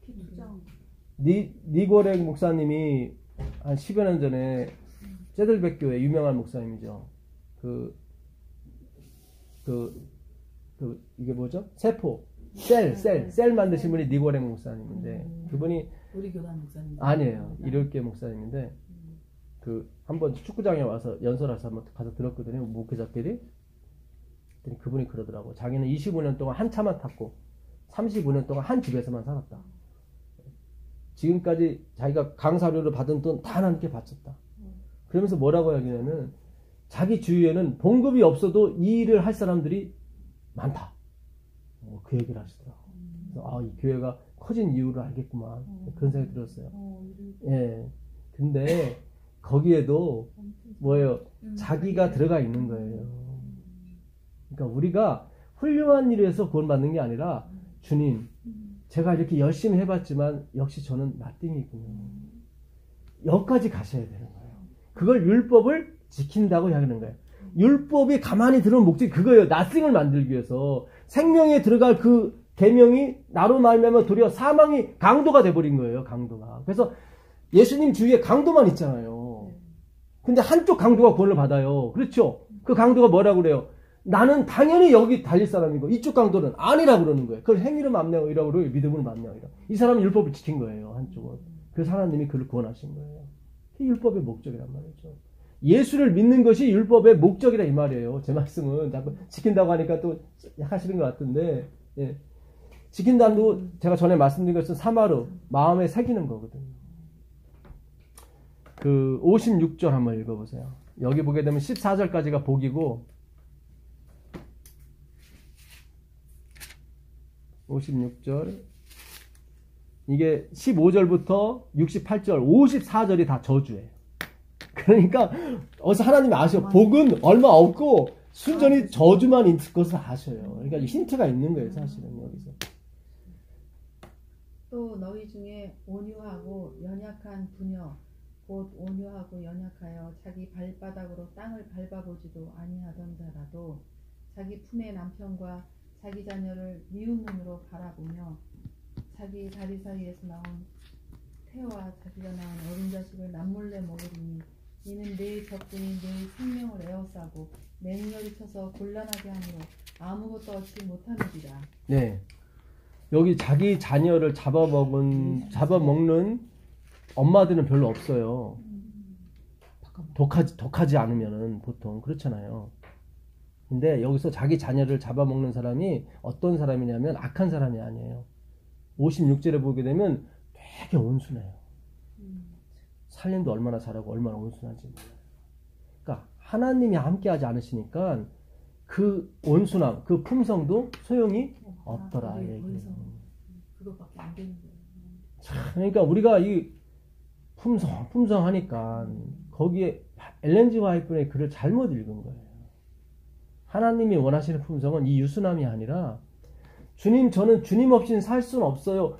특히 투정. 니고렉 목사님이 한 10여 년 전에 제들백교회 유명한 목사님이죠. 이게 뭐죠? 세포, 셀 만드신 분이 니고렉 목사님인데, 그분이, 우리 교단 목사님 아니에요. 일요일교 목사님인데, 한번 축구장에 와서 연설해서 한번 가서 들었거든요. 목회자끼리. 그분이 그러더라고. 자기는 25년 동안 한 차만 탔고, 35년 동안 한 집에서만 살았다. 지금까지 자기가 강사료를 받은 돈 다 하나님께 바쳤다. 그러면서 뭐라고 하냐면은, 자기 주위에는 봉급이 없어도 이 일을 할 사람들이 많다. 그 얘기를 하시더라고요. 그래서 이 교회가 커진 이유를 알겠구만. 그런 생각이 들었어요. 예. 근데 거기에도 뭐예요? 자기가 들어가 있는 거예요. 그러니까 우리가 훌륭한 일을 해서 구원받는 게 아니라 주님, 제가 이렇게 열심히 해봤지만 역시 저는 나띵이군요. 여기까지 가셔야 되는 거예요. 그걸 율법을 지킨다고 하는 거예요. 율법이 가만히 들어온 목적이 그거예요. 나승을 만들기 위해서. 생명에 들어갈 그 계명이 나로 말미암아 도리어 사망이 강도가 돼버린 거예요. 강도가. 그래서 예수님 주위에 강도만 있잖아요. 근데 한쪽 강도가 구원을 받아요. 그렇죠? 그 강도가 뭐라고 그래요? 나는 당연히 여기 달릴 사람이고 이쪽 강도는 아니라고 그러는 거예요. 그걸 행위로 만명이라고 그러고 믿음으로 만명이라고. 이 사람은 율법을 지킨 거예요. 한쪽은. 그래서 하나님이 그를 구원하신 거예요. 그게 율법의 목적이란 말이죠. 예수를 믿는 것이 율법의 목적이라 이 말이에요. 제 말씀은 자꾸 지킨다고 하니까 또 하시는 것 같은데, 예. 지킨다도 제가 전에 말씀드린 것은 사마르, 마음에 새기는 거거든요. 56절 한번 읽어보세요. 여기 보게 되면 14절까지가 복이고 56절 이게 15절부터 68절 54절이 다 저주예요. 그러니까 어디서 하나님이 아셔. 복은 얼마 없고 순전히 저주만 있을 것을 아셔요. 그러니까 힌트가 있는 거예요. 사실은 여기서. 또 너희 중에 온유하고 연약한 부녀 곧 온유하고 연약하여 자기 발바닥으로 땅을 밟아보지도 아니하던 자라도 자기 품의 남편과 자기 자녀를 미운 눈으로 바라보며 자기 다리 사이에서 나온 태와 자기가 낳은 어린 자식을 남몰래 먹으리니 이는 내 적군이 내 생명을 에워싸고 맹렬히 쳐서 곤란하게 하므로 아무것도 얻지 못하느니라. 네, 여기 자기 자녀를 잡아먹는 엄마들은 별로 없어요. 독하지 않으면은 보통 그렇잖아요. 근데 여기서 자기 자녀를 잡아먹는 사람이 어떤 사람이냐면 악한 사람이 아니에요. 56절에 보게 되면 되게 온순해요. 살림도 얼마나 잘하고 얼마나 온순한지 몰라요. 그러니까 하나님이 함께하지 않으시니까 그 온순함, 그 품성도 소용이 없더라. 그것밖에 안 되는 거예요. 그러니까 우리가 이 품성하니까 거기에 엘렌 G 화이트의 글을 잘못 읽은 거예요. 하나님이 원하시는 품성은 이 유순함이 아니라 주님, 저는 주님 없이는 살 수는 없어요.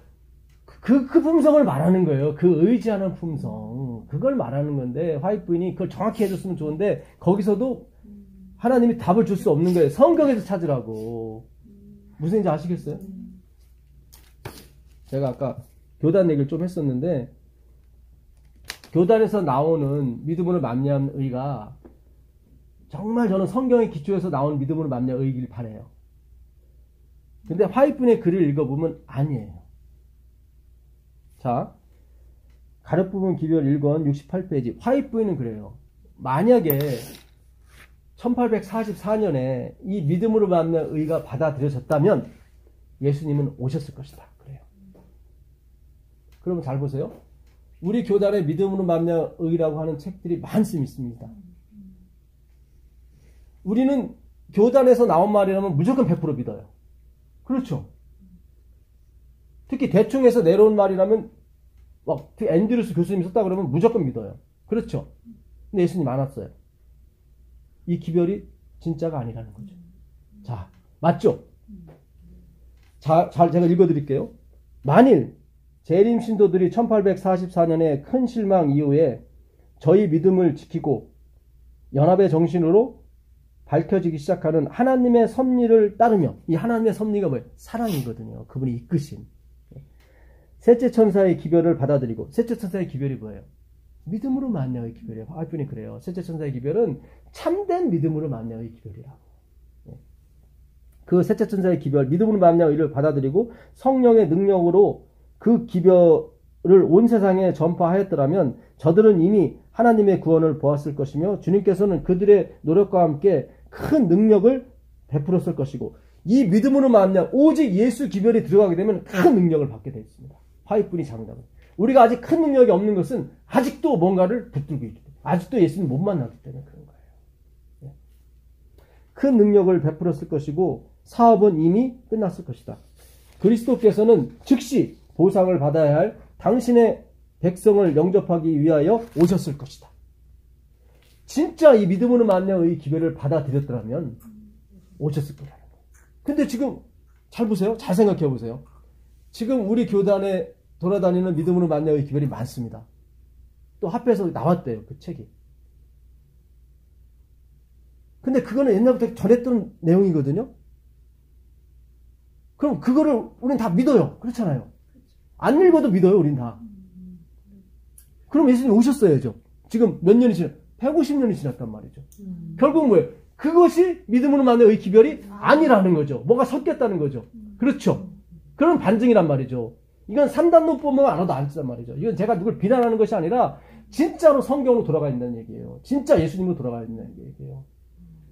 그 품성을 말하는 거예요. 그 의지하는 품성. 그걸 말하는 건데 화이트인이 그걸 정확히 해줬으면 좋은데 거기서도 하나님이 답을 줄 수 없는 거예요. 성경에서 찾으라고. 무슨 얘기인지 아시겠어요? 제가 아까 교단 얘기를 좀 했었는데, 교단에서 나오는 믿음으로 말미암는 의가 정말 저는 성경의 기초에서 나온 믿음으로 말미암는 의이길 바라요. 근데 화이트분의 글을 읽어보면 아니에요. 자, 가렵부분 기별 1권 68페이지. 화이트분은 그래요. 만약에 1844년에 이 믿음으로 말미암는 의가 받아들여졌다면 예수님은 오셨을 것이다. 그래요. 그러면 잘 보세요. 우리 교단에 믿음으로 말미암는 의라고 하는 책들이 많습니다. 우리는 교단에서 나온 말이라면 무조건 100% 믿어요. 그렇죠. 특히 대충해서 내려온 말이라면 막 앤드루스 교수님이 썼다 그러면 무조건 믿어요. 그렇죠. 근데 예수님 안 왔어요. 이 기별이 진짜가 아니라는 거죠. 자, 맞죠? 자, 제가 읽어드릴게요. 만일 재림 신도들이 1844년에 큰 실망 이후에 저희 믿음을 지키고 연합의 정신으로 밝혀지기 시작하는 하나님의 섭리를 따르며, 이 하나님의 섭리가 뭐예요? 사랑이거든요. 그분이 이끄신. 셋째 천사의 기별을 받아들이고, 셋째 천사의 기별이 뭐예요? 믿음으로 만나의 기별이에요. 화이트분이 그래요. 셋째 천사의 기별은 참된 믿음으로 만나의 기별이라고. 그 셋째 천사의 기별, 믿음으로 만나의 의를 받아들이고 성령의 능력으로 그 기별을 온 세상에 전파하였더라면 저들은 이미 하나님의 구원을 보았을 것이며 주님께서는 그들의 노력과 함께 큰 능력을 베풀었을 것이고, 이 믿음으로 만나 오직 예수 기별이 들어가게 되면 큰 능력을 받게 되어 있습니다. 화이트분이 장담을. 우리가 아직 큰 능력이 없는 것은 아직도 뭔가를 붙들고 있기 때문에, 아직도 예수님 못 만났기 때문에 그런 거예요. 큰 능력을 베풀었을 것이고 사업은 이미 끝났을 것이다. 그리스도께서는 즉시 보상을 받아야 할 당신의 백성을 영접하기 위하여 오셨을 것이다. 진짜 이 믿음으로 만나의 기별을 받아들였더라면 오셨을 거라는 거예요. 근데 지금 잘 보세요. 잘 생각해 보세요. 지금 우리 교단에 돌아다니는 믿음으로 만나의 기별이 많습니다. 또 합해서 나왔대요. 그 책이. 근데 그거는 옛날부터 전했던 내용이거든요. 그럼 그거를 우린 다 믿어요. 그렇잖아요. 안 읽어도 믿어요. 우린 다. 그럼 예수님 오셨어야죠. 지금 몇 년이 지났, 150년이 지났단 말이죠. 결국은 뭐예요? 그것이 믿음으로 만나의 기별이 아니라는 거죠. 뭐가 섞였다는 거죠. 그렇죠. 그런 반증이란 말이죠. 이건 삼단론법만 알아도 알단 말이죠. 이건 제가 누굴 비난하는 것이 아니라 진짜로 성경으로 돌아가 있는 얘기예요. 진짜 예수님으로 돌아가 있는 얘기예요.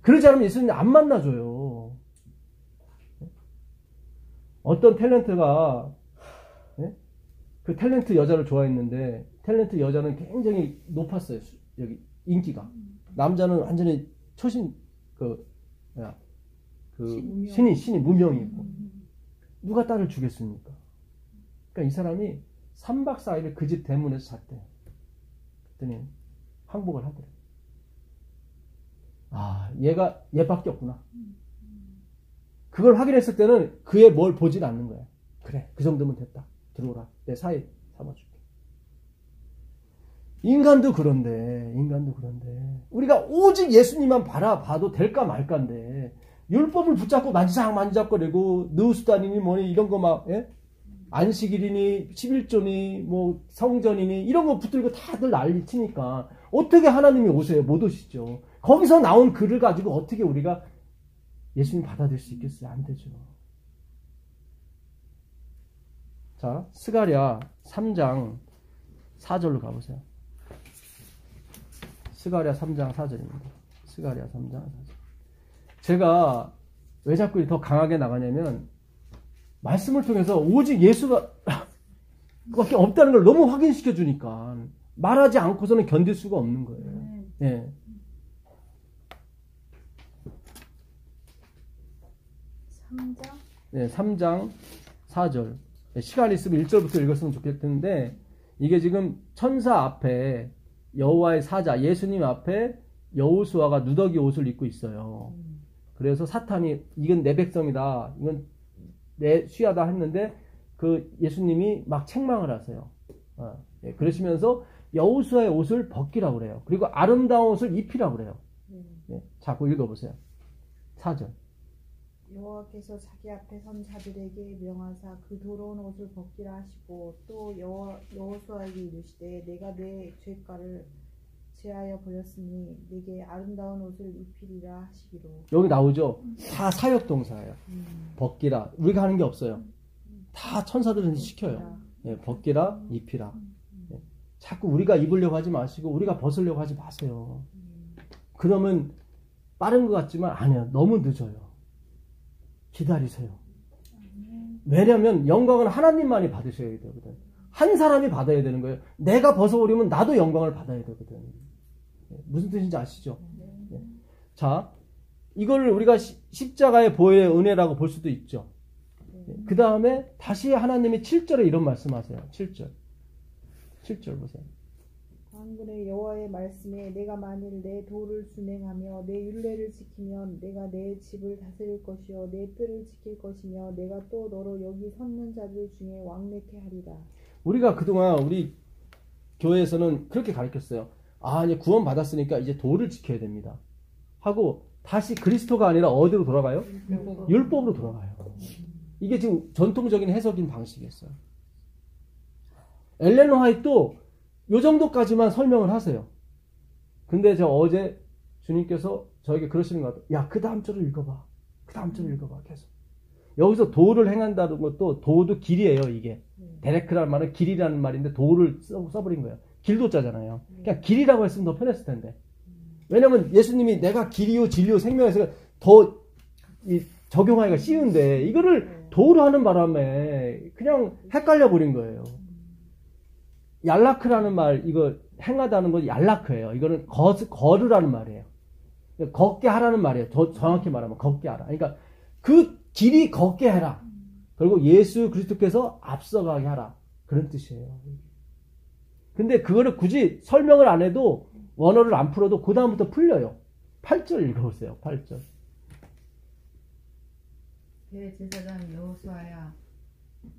그러지 않으면 예수님 안 만나줘요. 어떤 탤런트가 그 탤런트 여자를 좋아했는데 탤런트 여자는 굉장히 높았어요. 여기 인기가. 남자는 완전히 초신 신이 무명이고 누가 딸을 주겠습니까? 그러니까 이 사람이 3박 4일을 그 집 대문에서 잤대요. 그랬더니 항복을 하더래요. 아, 얘밖에 없구나. 그걸 확인했을 때는 그의 뭘 보질 않는 거야. 그래, 그 정도면 됐다. 들어오라. 내 사이 삼아줄게. 인간도 그런데 우리가 오직 예수님만 바라봐도 될까 말까인데 율법을 붙잡고 만지작거리고 느우수단이니 뭐니 이런 거 막 안식일이니 11조니 뭐 성전이니 이런 거 붙들고 다들 난리 치니까 어떻게 하나님이 오세요? 못 오시죠. 거기서 나온 글을 가지고 어떻게 우리가 예수님 받아들일 수 있겠어요? 안 되죠. 자, 스가랴 3장 4절로 가보세요. 스가랴 3장 4절입니다. 스가랴 3장 4절. 제가 왜 자꾸 더 강하게 나가냐면 말씀을 통해서 오직 예수가 밖에 없다는 걸 너무 확인시켜 주니까 말하지 않고서는 견딜 수가 없는 거예요. 예. 3장? 네, 3장 4절. 시간이 있으면 1절부터 읽었으면 좋겠는데 이게 지금 천사 앞에 여호와의 사자 예수님 앞에 여호수아가 누더기 옷을 입고 있어요. 그래서 사탄이 이건 내 백성이다. 이건 내 수야다 했는데 그 예수님이 막 책망을 하세요. 그러시면서 여호수아의 옷을 벗기라고 그래요. 그리고 아름다운 옷을 입히라고 그래요. 자꾸 읽어보세요. 4절. 여호와께서 자기 앞에 선 자들에게 명하사 그 더러운 옷을 벗기라 하시고 또 여호수아에게 이르시되 내가 내 죄가를 제하여 버렸으니 내게 아름다운 옷을 입히리라 하시기로. 여기 나오죠. 다 사역 동사예요. 벗기라. 우리가 하는 게 없어요. 다 천사들은 시켜요. 예, 벗기라, 입히라. 예. 자꾸 우리가 입으려고 하지 마시고 우리가 벗으려고 하지 마세요. 그러면 빠른 것 같지만 아니야. 너무 늦어요. 기다리세요. 왜냐하면 영광은 하나님만이 받으셔야 되거든. 한 사람이 받아야 되는 거예요. 내가 벗어버리면 나도 영광을 받아야 되거든. 무슨 뜻인지 아시죠? 네. 자, 이걸 우리가 십자가의 보혈의 은혜라고 볼 수도 있죠. 그 다음에 다시 하나님이 7절에 이런 말씀하세요. 7절 보세요. 만군의 여호와의 말씀에 내가 만일 내 도를 준행하며 내 율례를 지키면 내가 내 집을 다스릴 것이요 내 뜰을 지킬 것이며 내가 또 너로 여기 섰는 자들 중에 왕래케 하리라. 우리가 그동안 우리 교회에서는 그렇게 가르쳤어요. 아, 이제 구원 받았으니까 이제 도를 지켜야 됩니다. 하고 다시 그리스도가 아니라 어디로 돌아가요? 율법으로 돌아가요. 이게 지금 전통적인 해석인 방식이었어요. 엘렌 화이트도 요 정도까지만 설명을 하세요. 근데 저 어제 주님께서 저에게 그러시는 것 같아요. 야, 그 다음 절을 읽어봐. 그 다음 절을 읽어봐. 계속. 여기서 도를 행한다는 것도 도도 길이에요, 이게. 데레크라는 말은 길이라는 말인데 도를 써버린 거예요. 길도자잖아요. 그냥 길이라고 했으면 더 편했을 텐데. 왜냐면 예수님이 내가 길이요 진리요 생명에서 더 적용하기가 쉬운데 이거를 도로 하는 바람에 그냥 헷갈려 버린 거예요. 얄라크라는 말, 이거 행하다는 건 얄라크예요. 이거는 걸으라는 말이에요. 걷게 하라는 말이에요. 정확히 말하면 걷게 하라. 그러니까 그 길이 걷게 해라. 그리고 예수 그리스도께서 앞서가게 하라. 그런 뜻이에요. 근데 그거를 굳이 설명을 안 해도 원어를 안 풀어도 그 다음부터 풀려요. 8절 읽어보세요. 8절. 대제사장 여호수아야,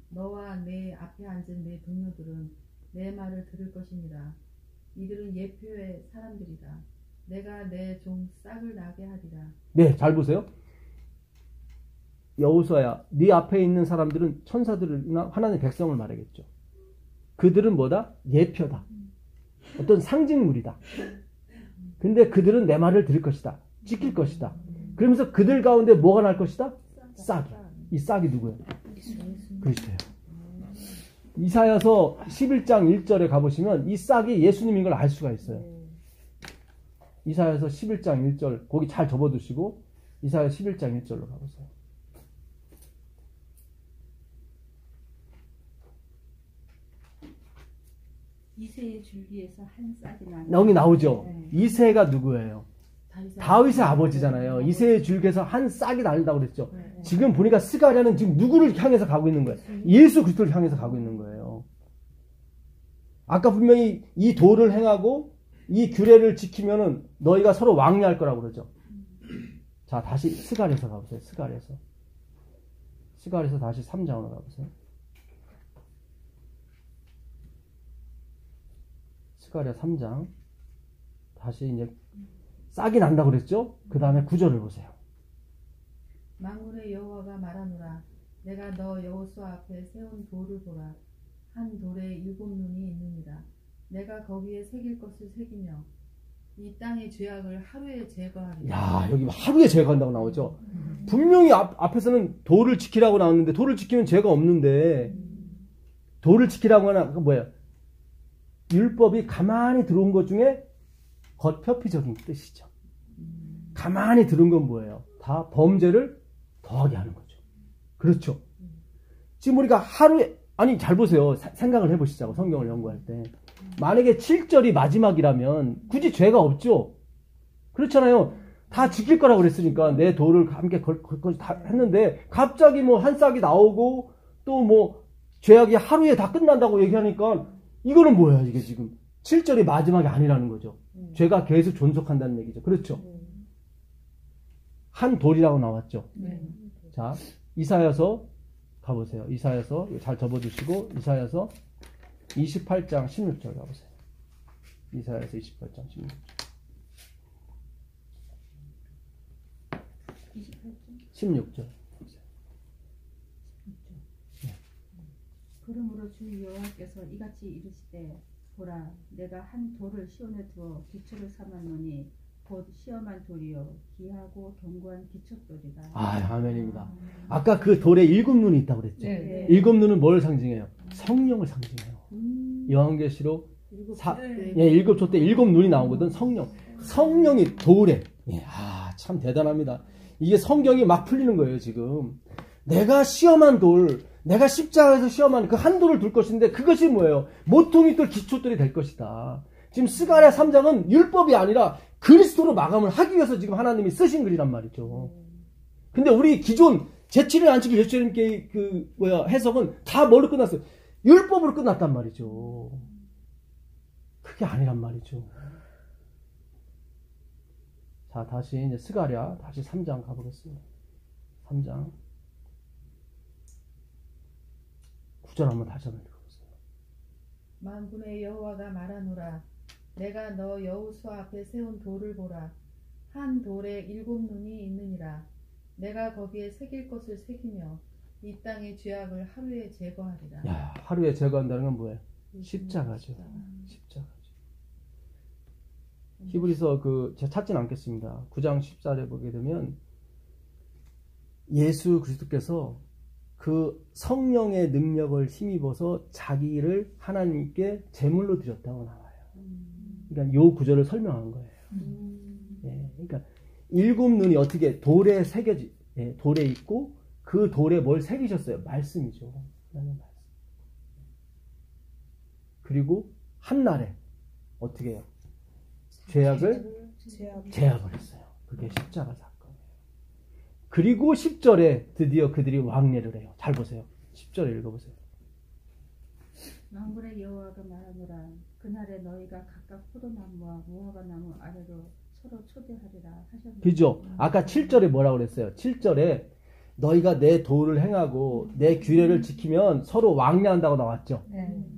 너와 내 앞에 앉은 내 동료들은 내 말을 들을 것입니다. 이들은 예표의 사람들이다. 내가 내 종 싹을 나게 하리라. 네, 잘 보세요. 여호수아야, 네 앞에 있는 사람들은 천사들이나 하나님의 백성을 말하겠죠. 그들은 뭐다? 예표다. 어떤 상징물이다. 근데 그들은 내 말을 들을 것이다. 지킬 것이다. 그러면서 그들 가운데 뭐가 날 것이다? 싹이. 이 싹이 누구예요? 그리스도예요. 이사야서 11장 1절에 가보시면 이 싹이 예수님인 걸 알 수가 있어요. 이사야서 11장 1절 거기 잘 접어두시고 이사야 11장 1절로 가보세요. 이새의 줄기에서 한 싹이 나는. 여기 나오죠. 이새가 누구예요? 다윗의 아버지잖아요. 네. 이새의 줄기에서 한 싹이 나는다고 그랬죠. 지금 보니까 스가랴는 지금 누구를 향해서 가고 있는 거예요? 예수 그리스도를 향해서 가고 있는 거예요. 아까 분명히 이 도를 행하고 이 규례를 지키면은 너희가 서로 왕래할 거라고 그러죠. 자, 다시 스가랴에서 가보세요. 스가랴에서 다시 3장으로 가보세요. 스가랴 3장. 다시 이제 싹이 난다고 그랬죠? 그 다음에 9절을 보세요. 만군의 여호와가 말하노라. 내가 너 여호수아 앞에 세운 돌을 보라. 한 돌에 7눈이 있느니라. 내가 거기에 새길 것을 새기며 이 땅의 죄악을 하루에 제거하리라. 야, 여기 하루에 제거한다고 나오죠. 분명히 앞에서는 도를 지키라고 나왔는데 도를 지키면 죄가 없는데 도를 지키라고 하나 그 뭐예요? 율법이 가만히 들어온 것 중에 겉표피적인 뜻이죠. 가만히 들은 건 뭐예요? 다 범죄를 더하게 하는 거죠. 그렇죠. 지금 우리가 하루에 아니 잘 보세요. 생각을 해보시자고 성경을 연구할 때 만약에 7절이 마지막이라면 굳이 죄가 없죠. 그렇잖아요. 다 지킬 거라고 그랬으니까 내 도를 함께 다 했는데 갑자기 뭐 한 싹이 나오고 또 뭐 죄악이 하루에 다 끝난다고 얘기하니까 이거는 뭐야 이게 지금 7절이 마지막이 아니라는 거죠. 죄가 계속 존속한다는 얘기죠. 그렇죠. 한 돌이라고 나왔죠. 자, 이사야서 가보세요. 이사야서 잘 접어두시고 이사야서 28장 16절 가보세요. 이사야서 28장 16절. 16절. 그러므로 주 여호와께서 이같이 이르시되 보라 내가 한 돌을 시온에 두어 기초를 삼았노니 곧 시험한 돌이요 귀하고 견고한 기초돌이다. 아멘입니다. 아까 그 돌에 7눈이 있다고 그랬죠. 네. 7눈은 뭘 상징해요? 성령을 상징해요. 요한계시록 7조 때 7눈이 나오거든. 성령이 돌에. 참 대단합니다. 이게 성경이 막 풀리는 거예요, 지금. 내가 시험한 돌, 내가 십자가에서 시험한 그 한 돌을 둘 것인데 그것이 뭐예요? 모퉁이 돌, 기초돌이 될 것이다. 지금 스가랴 3장은 율법이 아니라 그리스도로 마감을 하기 위해서 지금 하나님이 쓰신 글이란 말이죠. 근데 우리 기존 제7일 안식일 예수님께 해석은 다 뭘로 끝났어요? 율법으로 끝났단 말이죠. 그게 아니란 말이죠. 자, 다시 이제 스가랴 다시 3장 가보겠습니다. 3장 9절 한번 다시 한번 읽어보세요. 만군의 여호와가 말하노라 내가 너 여호수 앞에 세운 돌을 보라 한 돌에 7눈이 있느니라 내가 거기에 새길 것을 새기며 이 땅의 죄악을 하루에 제거하리라. 야, 하루에 제거한다는 건 뭐예요? 십자가죠. 십자가죠. 히브리서 제가 찾진 않겠습니다. 9장 14절에 보게 되면 예수 그리스도께서 그 성령의 능력을 힘입어서 자기를 하나님께 제물로 드렸다고 나와요. 그러니까 요 구절을 설명한 거예요. 그러니까 7눈이 어떻게 돌에 돌에 있고 그 돌에 뭘 새기셨어요? 말씀이죠. 하나님 말씀. 그리고 한날에 어떻게 해요? 죄악을 제압을 했어요. 그게 십자가 사건이에요. 그리고 10절에 드디어 그들이 왕래를 해요. 잘 보세요. 10절에 읽어보세요. 만군의 여호와가 말하노라 그날에 너희가 각각 포도나무와 무화과 나무 아래로 서로 초대하리라 하셨노라. 그죠? 아까 7절에 뭐라고 그랬어요? 7절에 너희가 내 도를 행하고 내 규례를 지키면 서로 왕래한다고 나왔죠?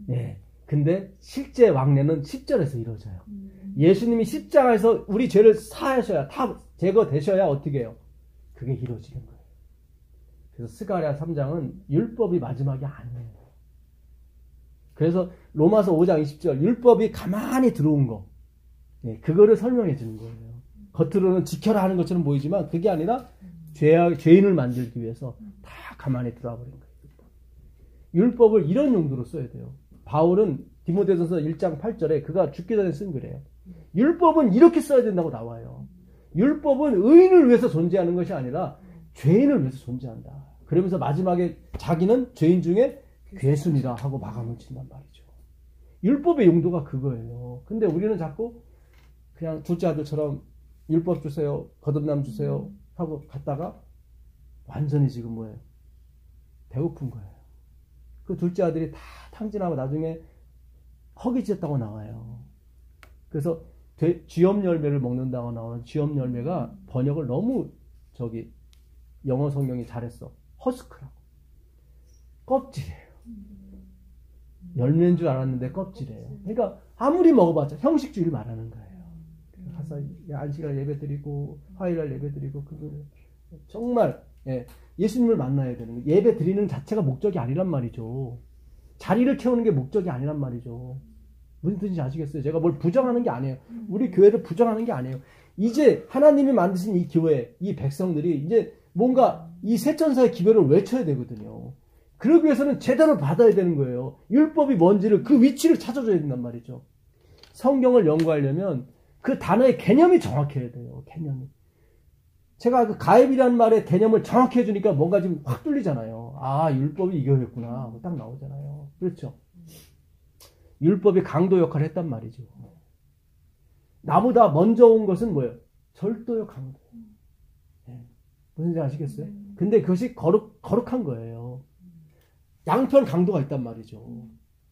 네. 근데 실제 왕래는 10절에서 이루어져요. 예수님이 십자가에서 우리 죄를 사하셔야, 다 제거되셔야 어떻게 해요? 그게 이루어지는 거예요. 그래서 스가랴 3장은 율법이 마지막이 아니에요. 그래서 로마서 5장 20절 율법이 가만히 들어온 거, 그거를 설명해 주는 거예요. 겉으로는 지켜라 하는 것처럼 보이지만 그게 아니라 죄인을 만들기 위해서 다 가만히 들어와 버린 거예요. 율법을 이런 용도로 써야 돼요. 바울은 디모데전서 1장 8절에 그가 죽기 전에 쓴 글이에요. 율법은 이렇게 써야 된다고 나와요. 율법은 의인을 위해서 존재하는 것이 아니라 죄인을 위해서 존재한다. 그러면서 마지막에 자기는 죄인 중에 괴순이라 하고 마감을 친단 말이죠. 율법의 용도가 그거예요. 근데 우리는 자꾸 그냥 둘째 아들처럼 율법 주세요, 거듭남 주세요 하고 갔다가 완전히 지금 뭐예요? 배고픈 거예요. 그 둘째 아들이 다 탕진하고 나중에 허기졌다고 나와요. 그래서 쥐염 열매를 먹는다고 나오는 쥐염 열매가 번역을 너무 영어 성경이 잘했어. 허스크라고. 껍질이에요. 열매인 줄 알았는데 껍질이에요. 그러니까 아무리 먹어봤자 형식주의를 말하는 거예요. 가서 안식일 예배 드리고 화요일 예배 드리고 그거는 정말 예수님을 만나야 되는 거예요. 예배 드리는 자체가 목적이 아니란 말이죠. 자리를 채우는 게 목적이 아니란 말이죠. 무슨 뜻인지 아시겠어요? 제가 뭘 부정하는 게 아니에요. 우리 교회를 부정하는 게 아니에요. 이제 하나님이 만드신 이 교회, 이 백성들이 이제 뭔가 이 세천사의 기별을 외쳐야 되거든요. 그러기 위해서는 제대로 받아야 되는 거예요. 율법이 뭔지를 그 위치를 찾아줘야 된단 말이죠. 성경을 연구하려면 그 단어의 개념이 정확해야 돼요. 개념이. 제가 그 가입이라는 말의 개념을 정확히 해주니까 뭔가 좀 확 뚫리잖아요. 아, 율법이 이거였구나. 딱 나오잖아요. 그렇죠? 율법이 강도 역할을 했단 말이죠. 나보다 먼저 온 것은 뭐예요? 절도요, 강도. 무슨 지 아시겠어요? 근데 그것이 거룩한 거예요. 양편 강도가 있단 말이죠.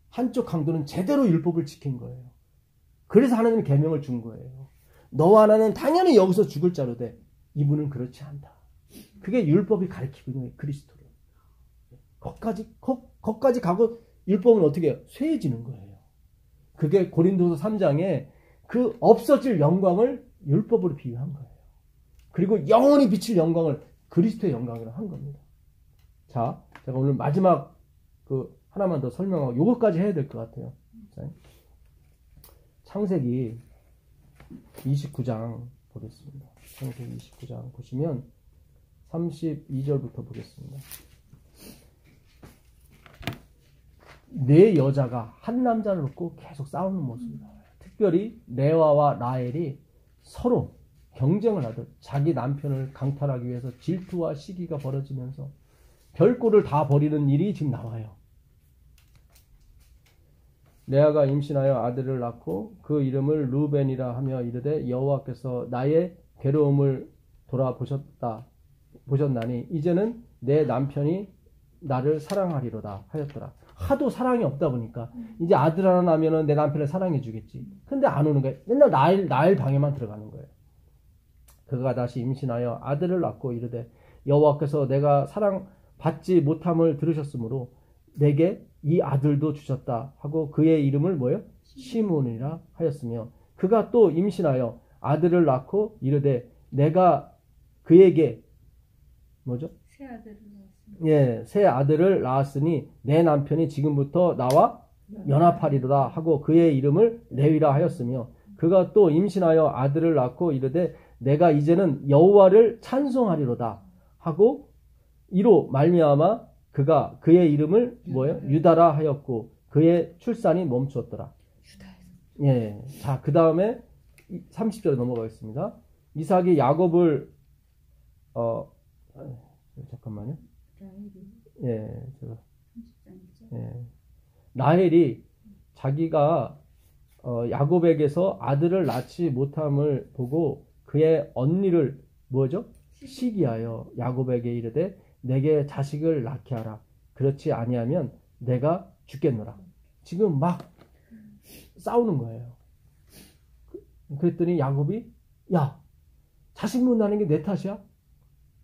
한쪽 강도는 제대로 율법을 지킨 거예요. 그래서 하나님은 계명을 준 거예요. 너와 나는 당연히 여기서 죽을 자로 돼. 이분은 그렇지 않다. 그게 율법이 가르치고 있는 거예요. 그리스도를. 거기까지 가고 율법은 어떻게 해요? 쇠해지는 거예요. 그게 고린도서 3장에 그 없어질 영광을 율법으로 비유한 거예요. 그리고 영원히 비칠 영광을 그리스도의 영광으로 한 겁니다. 자, 제가 오늘 마지막 하나만 더 설명하고 요것까지 해야 될 것 같아요. 자, 창세기 29장 보겠습니다. 창세기 29장 보시면 32절부터 보겠습니다. 네 여자가 한 남자를 놓고 계속 싸우는 모습이 나와요. 특별히 레아와 라헬이 서로 경쟁을 하듯 자기 남편을 강탈하기 위해서 질투와 시기가 벌어지면서 별꼴을 다 버리는 일이 지금 나와요. 레아가 임신하여 아들을 낳고 그 이름을 루벤이라 하며 이르되 여호와께서 나의 괴로움을 보셨나니 이제는 내 남편이 나를 사랑하리로다 하였더라. 하도 사랑이 없다 보니까 이제 아들 하나 나면은 내 남편을 사랑해 주겠지. 근데 안 오는 거예요. 맨날 나일 방에만 들어가는 거예요. 그가 다시 임신하여 아들을 낳고 이르되 여호와께서 내가 사랑받지 못함을 들으셨으므로 내게 이 아들도 주셨다 하고 그의 이름을 뭐예요? 시몬이라 하였으며 그가 또 임신하여 아들을 낳고 이르되 내가 그에게 뭐죠? 새 아들을 낳았으니 내 남편이 지금부터 나와 연합하리로다 하고 그의 이름을 레위라 하였으며 그가 또 임신하여 아들을 낳고 이르되 내가 이제는 여호와를 찬송하리로다 하고 이로 말미암아 그가 그의 이름을 뭐예요? 유다라 하였고 그의 출산이 멈추었더라. 예. 자, 그 다음에 30절에 넘어가겠습니다. 이삭이 야곱을 잠깐만요. 라헬이 자기가 야곱에게서 아들을 낳지 못함을 보고 그의 언니를 뭐죠? 시기하여 야곱에게 이르되 내게 자식을 낳게 하라. 그렇지 아니하면 내가 죽겠노라. 지금 막 싸우는 거예요. 그랬더니 야곱이 야, 자식 못 낳는 게 내 탓이야?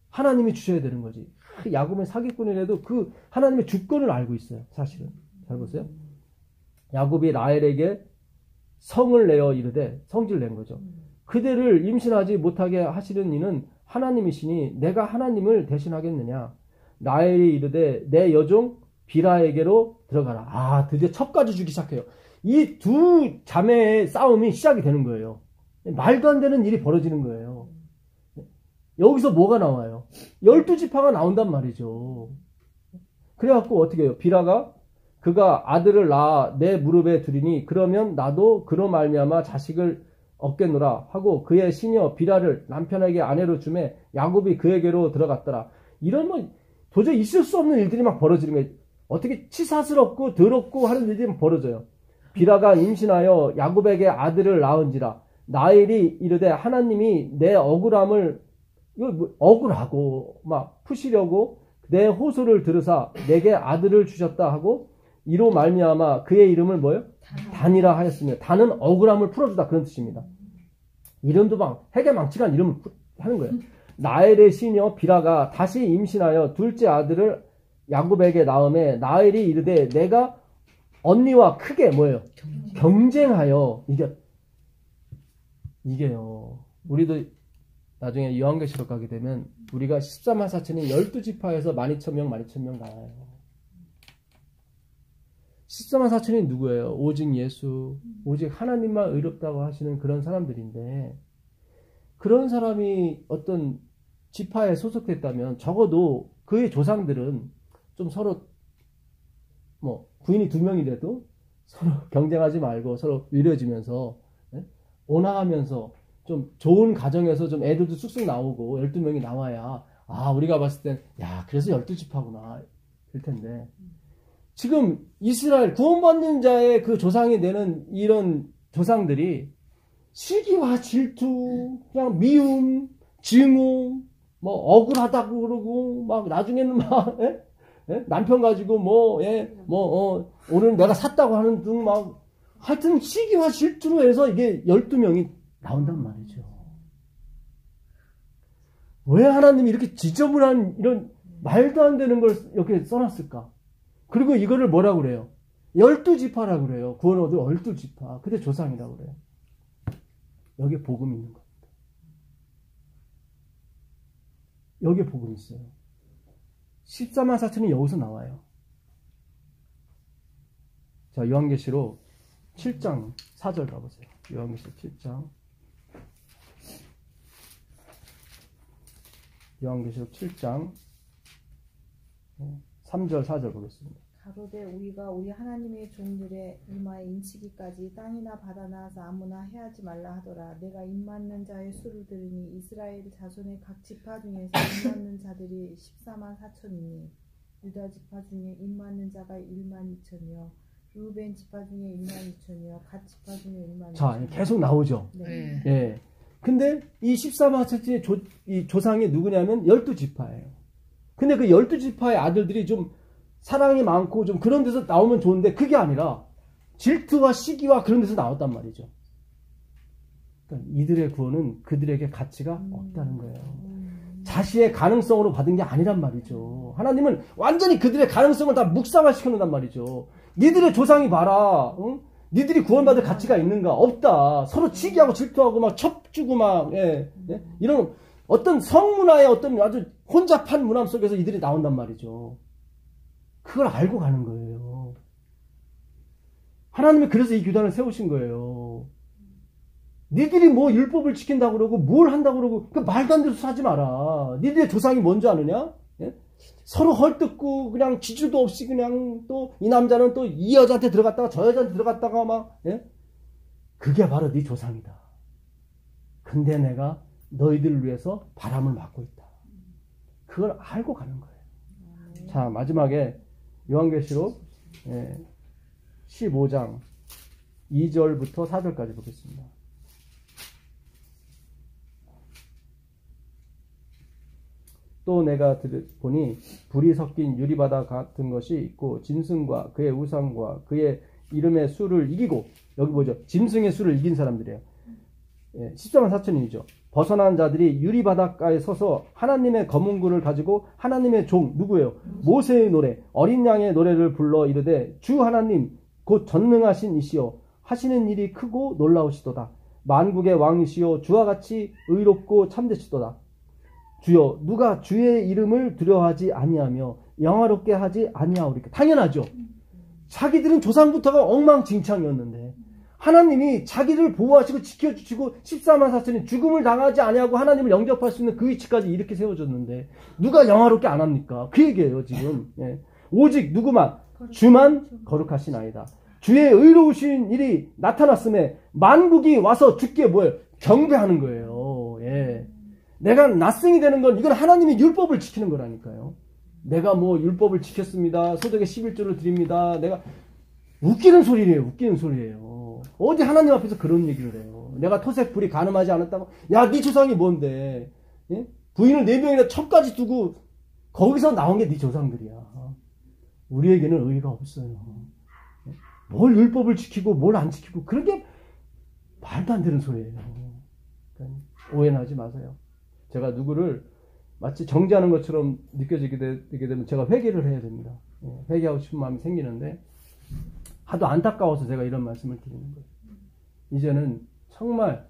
하나님이 주셔야 되는 거지. 야곱은 사기꾼이라도 그 하나님의 주권을 알고 있어요. 사실은. 잘 보세요. 야곱이 라헬에게 성을 내어 이르되 성질을 낸 거죠. 그대를 임신하지 못하게 하시는 이는 하나님이시니 내가 하나님을 대신하겠느냐. 라헬이 이르되 내 여종 비라에게로 들어가라. 아, 드디어 첩까지 주기 시작해요. 이 두 자매의 싸움이 시작이 되는 거예요. 말도 안 되는 일이 벌어지는 거예요. 여기서 뭐가 나와요? 12지파가 나온단 말이죠. 그래갖고 어떻게 해요? 비라가 그가 아들을 낳아 내 무릎에 두리니 그러면 나도 그로 말미암아 자식을 얻겠노라 하고 그의 시녀 비라를 남편에게 아내로 주매 야곱이 그에게로 들어갔더라. 이런 뭐 도저히 있을 수 없는 일들이 막 벌어지는 거예요. 어떻게 치사스럽고 더럽고 하는 일들이 막 벌어져요. 비라가 임신하여 야곱에게 아들을 낳은지라 라헬이 이르되 하나님이 내 억울함을 억울하고 막 푸시려고 내 호소를 들으사 내게 아들을 주셨다 하고 이로 말미암아 그의 이름을 뭐예요? 단이라 하였으며 단은 억울함을 풀어주다 그런 뜻입니다. 이름도 막 해계망측한 이름을 하는 거예요. 라헬의 시녀 비라가 다시 임신하여 둘째 아들을 야곱에게 낳음에 라헬이 이르되 내가 언니와 크게 뭐예요? 경쟁하여 이게요. 우리도 나중에 요한계시록 가게 되면 우리가 14만 4천이 12지파에서 12,000명 나와요. 14만 4천이 누구예요? 오직 예수, 오직 하나님만 의롭다고 하시는 그런 사람들인데 그런 사람이 어떤 지파에 소속됐다면 적어도 그의 조상들은 좀 서로 뭐 부인이 2명이라도 서로 경쟁하지 말고 서로 위로해주면서 온화하면서 좀 좋은 가정에서 좀 애들도 쑥쑥 나오고 12명이 나와야 아 우리가 봤을 땐 야 그래서 12지파구나 될 텐데 지금 이스라엘 구원받는 자의 그 조상이 되는 이런 조상들이 시기와 질투 그냥 미움 증오 뭐 억울하다고 그러고 막 나중에는 막 남편 가지고 오늘 내가 샀다고 하는 등 막 하여튼 시기와 질투로 해서 이게 12명이 나온단 말이죠. 왜 하나님이 이렇게 지저분한 이런 말도 안 되는 걸 이렇게 써놨을까? 그리고 이거를 뭐라고 그래요? 12지파라고 그래요. 구원 얻을 12지파. 그때 조상이라고 그래요. 여기에 복음이 있는 겁니다. 여기에 복음이 있어요. 14만 4천이 여기서 나와요. 자, 요한계시록 7장 4절 가보세요. 요한계시록 7장. 요한계시록 7장 3절 4절 보겠습니다. 가로되 우리가 우리 하나님의 종들의 이마에 인치기까지 땅이나 바다나 아무나 해하지 말라 하더라. 내가 입맞는 자의 수를 들으니 이스라엘 자손의 각 지파 중에서 입맞는 자들이 14만 4천이니 유다 지파 중에 입맞는 자가 1만 2천이요 르우벤 지파 중에 1만 2천이요 갓 지파 중에 1만 2천이요. 자, 계속 나오죠. 네. 예. 근데 이 14만 4천의 이 조상이 누구냐면 12지파예요. 근데 그 12지파의 아들들이 좀 사랑이 많고 좀 그런 데서 나오면 좋은데 그게 아니라 질투와 시기와 그런 데서 나왔단 말이죠. 그러니까 이들의 구원은 그들에게 가치가 없다는 거예요. 자신의 가능성으로 받은 게 아니란 말이죠. 하나님은 완전히 그들의 가능성을 다 묵상화시켜 놓는단 말이죠. 니들의 조상이 봐라. 응? 니들이 구원받을 가치가 있는가? 없다. 서로 치기하고 질투하고 막 첩주고 막 이런 어떤 성문화의 어떤 아주 혼잡한 문화 속에서 이들이 나온단 말이죠. 그걸 알고 가는 거예요. 하나님이 그래서 이 규단을 세우신 거예요. 니들이 뭐 율법을 지킨다고 그러고 뭘 한다고 그러고 그 말도 안 되는 소리 하지 마라. 니들의 조상이 뭔지 아느냐? 예? 서로 헐뜯고 그냥 지주도 없이 그냥 또 이 남자는 또 이 여자한테 들어갔다가 저 여자한테 들어갔다가 막 그게 바로 네 조상이다. 근데 내가 너희들을 위해서 바람을 막고 있다. 그걸 알고 가는 거예요. 자, 마지막에 요한계시록 15장 2절부터 4절까지 보겠습니다. 또 내가 보니 불이 섞인 유리바다 같은 것이 있고 짐승과 그의 우상과 그의 이름의 수를 이기고, 여기 보죠. 짐승의 수를 이긴 사람들이에요. 14만 4천인이죠. 벗어난 자들이 유리바닷가에 서서 하나님의 검은굴을 가지고 하나님의 종 누구예요? 모세의 노래 어린 양의 노래를 불러 이르되 주 하나님 곧 전능하신 이시여 하시는 일이 크고 놀라우시도다. 만국의 왕이시여 주와 같이 의롭고 참되시도다. 주여 누가 주의 이름을 두려워하지 아니하며 영화롭게 하지 아니하오리까. 당연하죠. 자기들은 조상부터가 엉망진창이었는데 하나님이 자기를 보호하시고 지켜주시고 14만 4천이 죽음을 당하지 아니하고 하나님을 영접할 수 있는 그 위치까지 이렇게 세워졌는데 누가 영화롭게 안 합니까? 그 얘기예요 지금. 오직 누구만 주만 거룩하시나이다. 주의 의로우신 일이 나타났음에 만국이 와서 주께 뭐예요? 경배하는 거예요. 내가 낫승이 되는 건 이건 하나님이 율법을 지키는 거라니까요. 내가 뭐 율법을 지켰습니다. 소득의 11조를 드립니다. 내가 웃기는 소리예요. 웃기는 소리예요. 어디 하나님 앞에서 그런 얘기를 해요. 내가 토색 불이 가늠하지 않았다고. 야, 네 조상이 뭔데? 부인을 4명이나 첩까지 두고 거기서 나온 게 네 조상들이야. 우리에게는 의의가 없어요. 뭘 율법을 지키고 뭘 안 지키고 그런 게 말도 안 되는 소리예요. 그러니까 오해는 하지 마세요. 제가 누구를 마치 정죄하는 것처럼 느껴지게 되면 제가 회개를 해야 됩니다. 회개하고 싶은 마음이 생기는데 하도 안타까워서 제가 이런 말씀을 드리는 거예요. 이제는 정말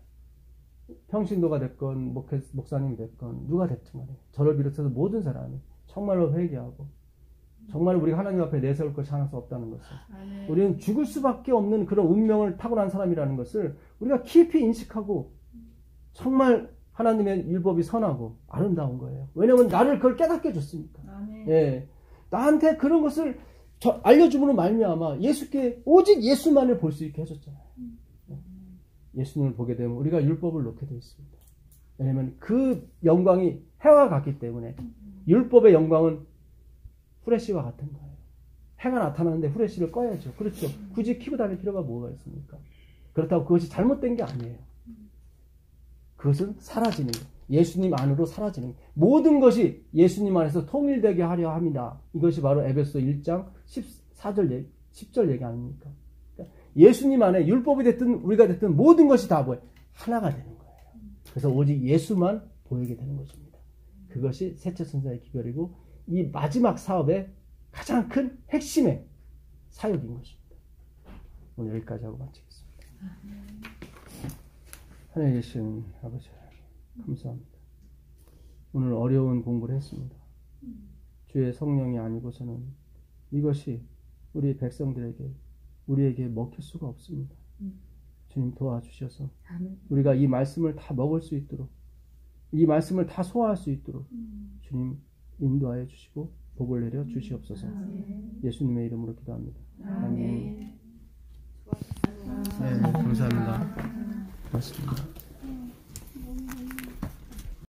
평신도가 됐건 목사님이 됐건 누가 됐든 간에 저를 비롯해서 모든 사람이 정말로 회개하고 정말 우리가 하나님 앞에 내세울 것이 하나도 없다는 것을, 우리는 죽을 수밖에 없는 그런 운명을 타고난 사람이라는 것을 우리가 깊이 인식하고 정말 하나님의 율법이 선하고 아름다운 거예요. 왜냐하면 나를 그걸 깨닫게 해줬으니까. 나한테 그런 것을 알려줌으로 말미암아 예수께 오직 예수만을 볼 수 있게 해줬잖아요. 예수님을 보게 되면 우리가 율법을 놓게 되어 있습니다. 왜냐하면 그 영광이 해와 같기 때문에 율법의 영광은 후레쉬와 같은 거예요. 해가 나타나는데 후레쉬를 꺼야죠. 그렇죠. 굳이 켜고 다닐 필요가 뭐가 있습니까? 그렇다고 그것이 잘못된 게 아니에요. 그것은 사라지는 거예요. 예수님 안으로 사라지는 거예요. 모든 것이 예수님 안에서 통일되게 하려 합니다. 이것이 바로 에베소 1장 14절 10절 얘기 아닙니까? 그러니까 예수님 안에 율법이 됐든 우리가 됐든 모든 것이 다 뭐예요? 하나가 되는 거예요. 그래서 오직 예수만 보이게 되는 것입니다. 그것이 세처선자의 기별이고 이 마지막 사업의 가장 큰 핵심의 사역인 것입니다. 오늘 여기까지 하고 마치겠습니다. 하늘에 계신 아버지 감사합니다. 오늘 어려운 공부를 했습니다. 주의 성령이 아니고서는 이것이 우리 백성들에게 우리에게 먹힐 수가 없습니다. 주님 도와주셔서 아멘. 우리가 이 말씀을 다 먹을 수 있도록, 이 말씀을 다 소화할 수 있도록 주님 인도하여 주시고 복을 내려 주시옵소서. 예수님의 이름으로 기도합니다. 아멘. 네, 감사합니다. 고맙습니다.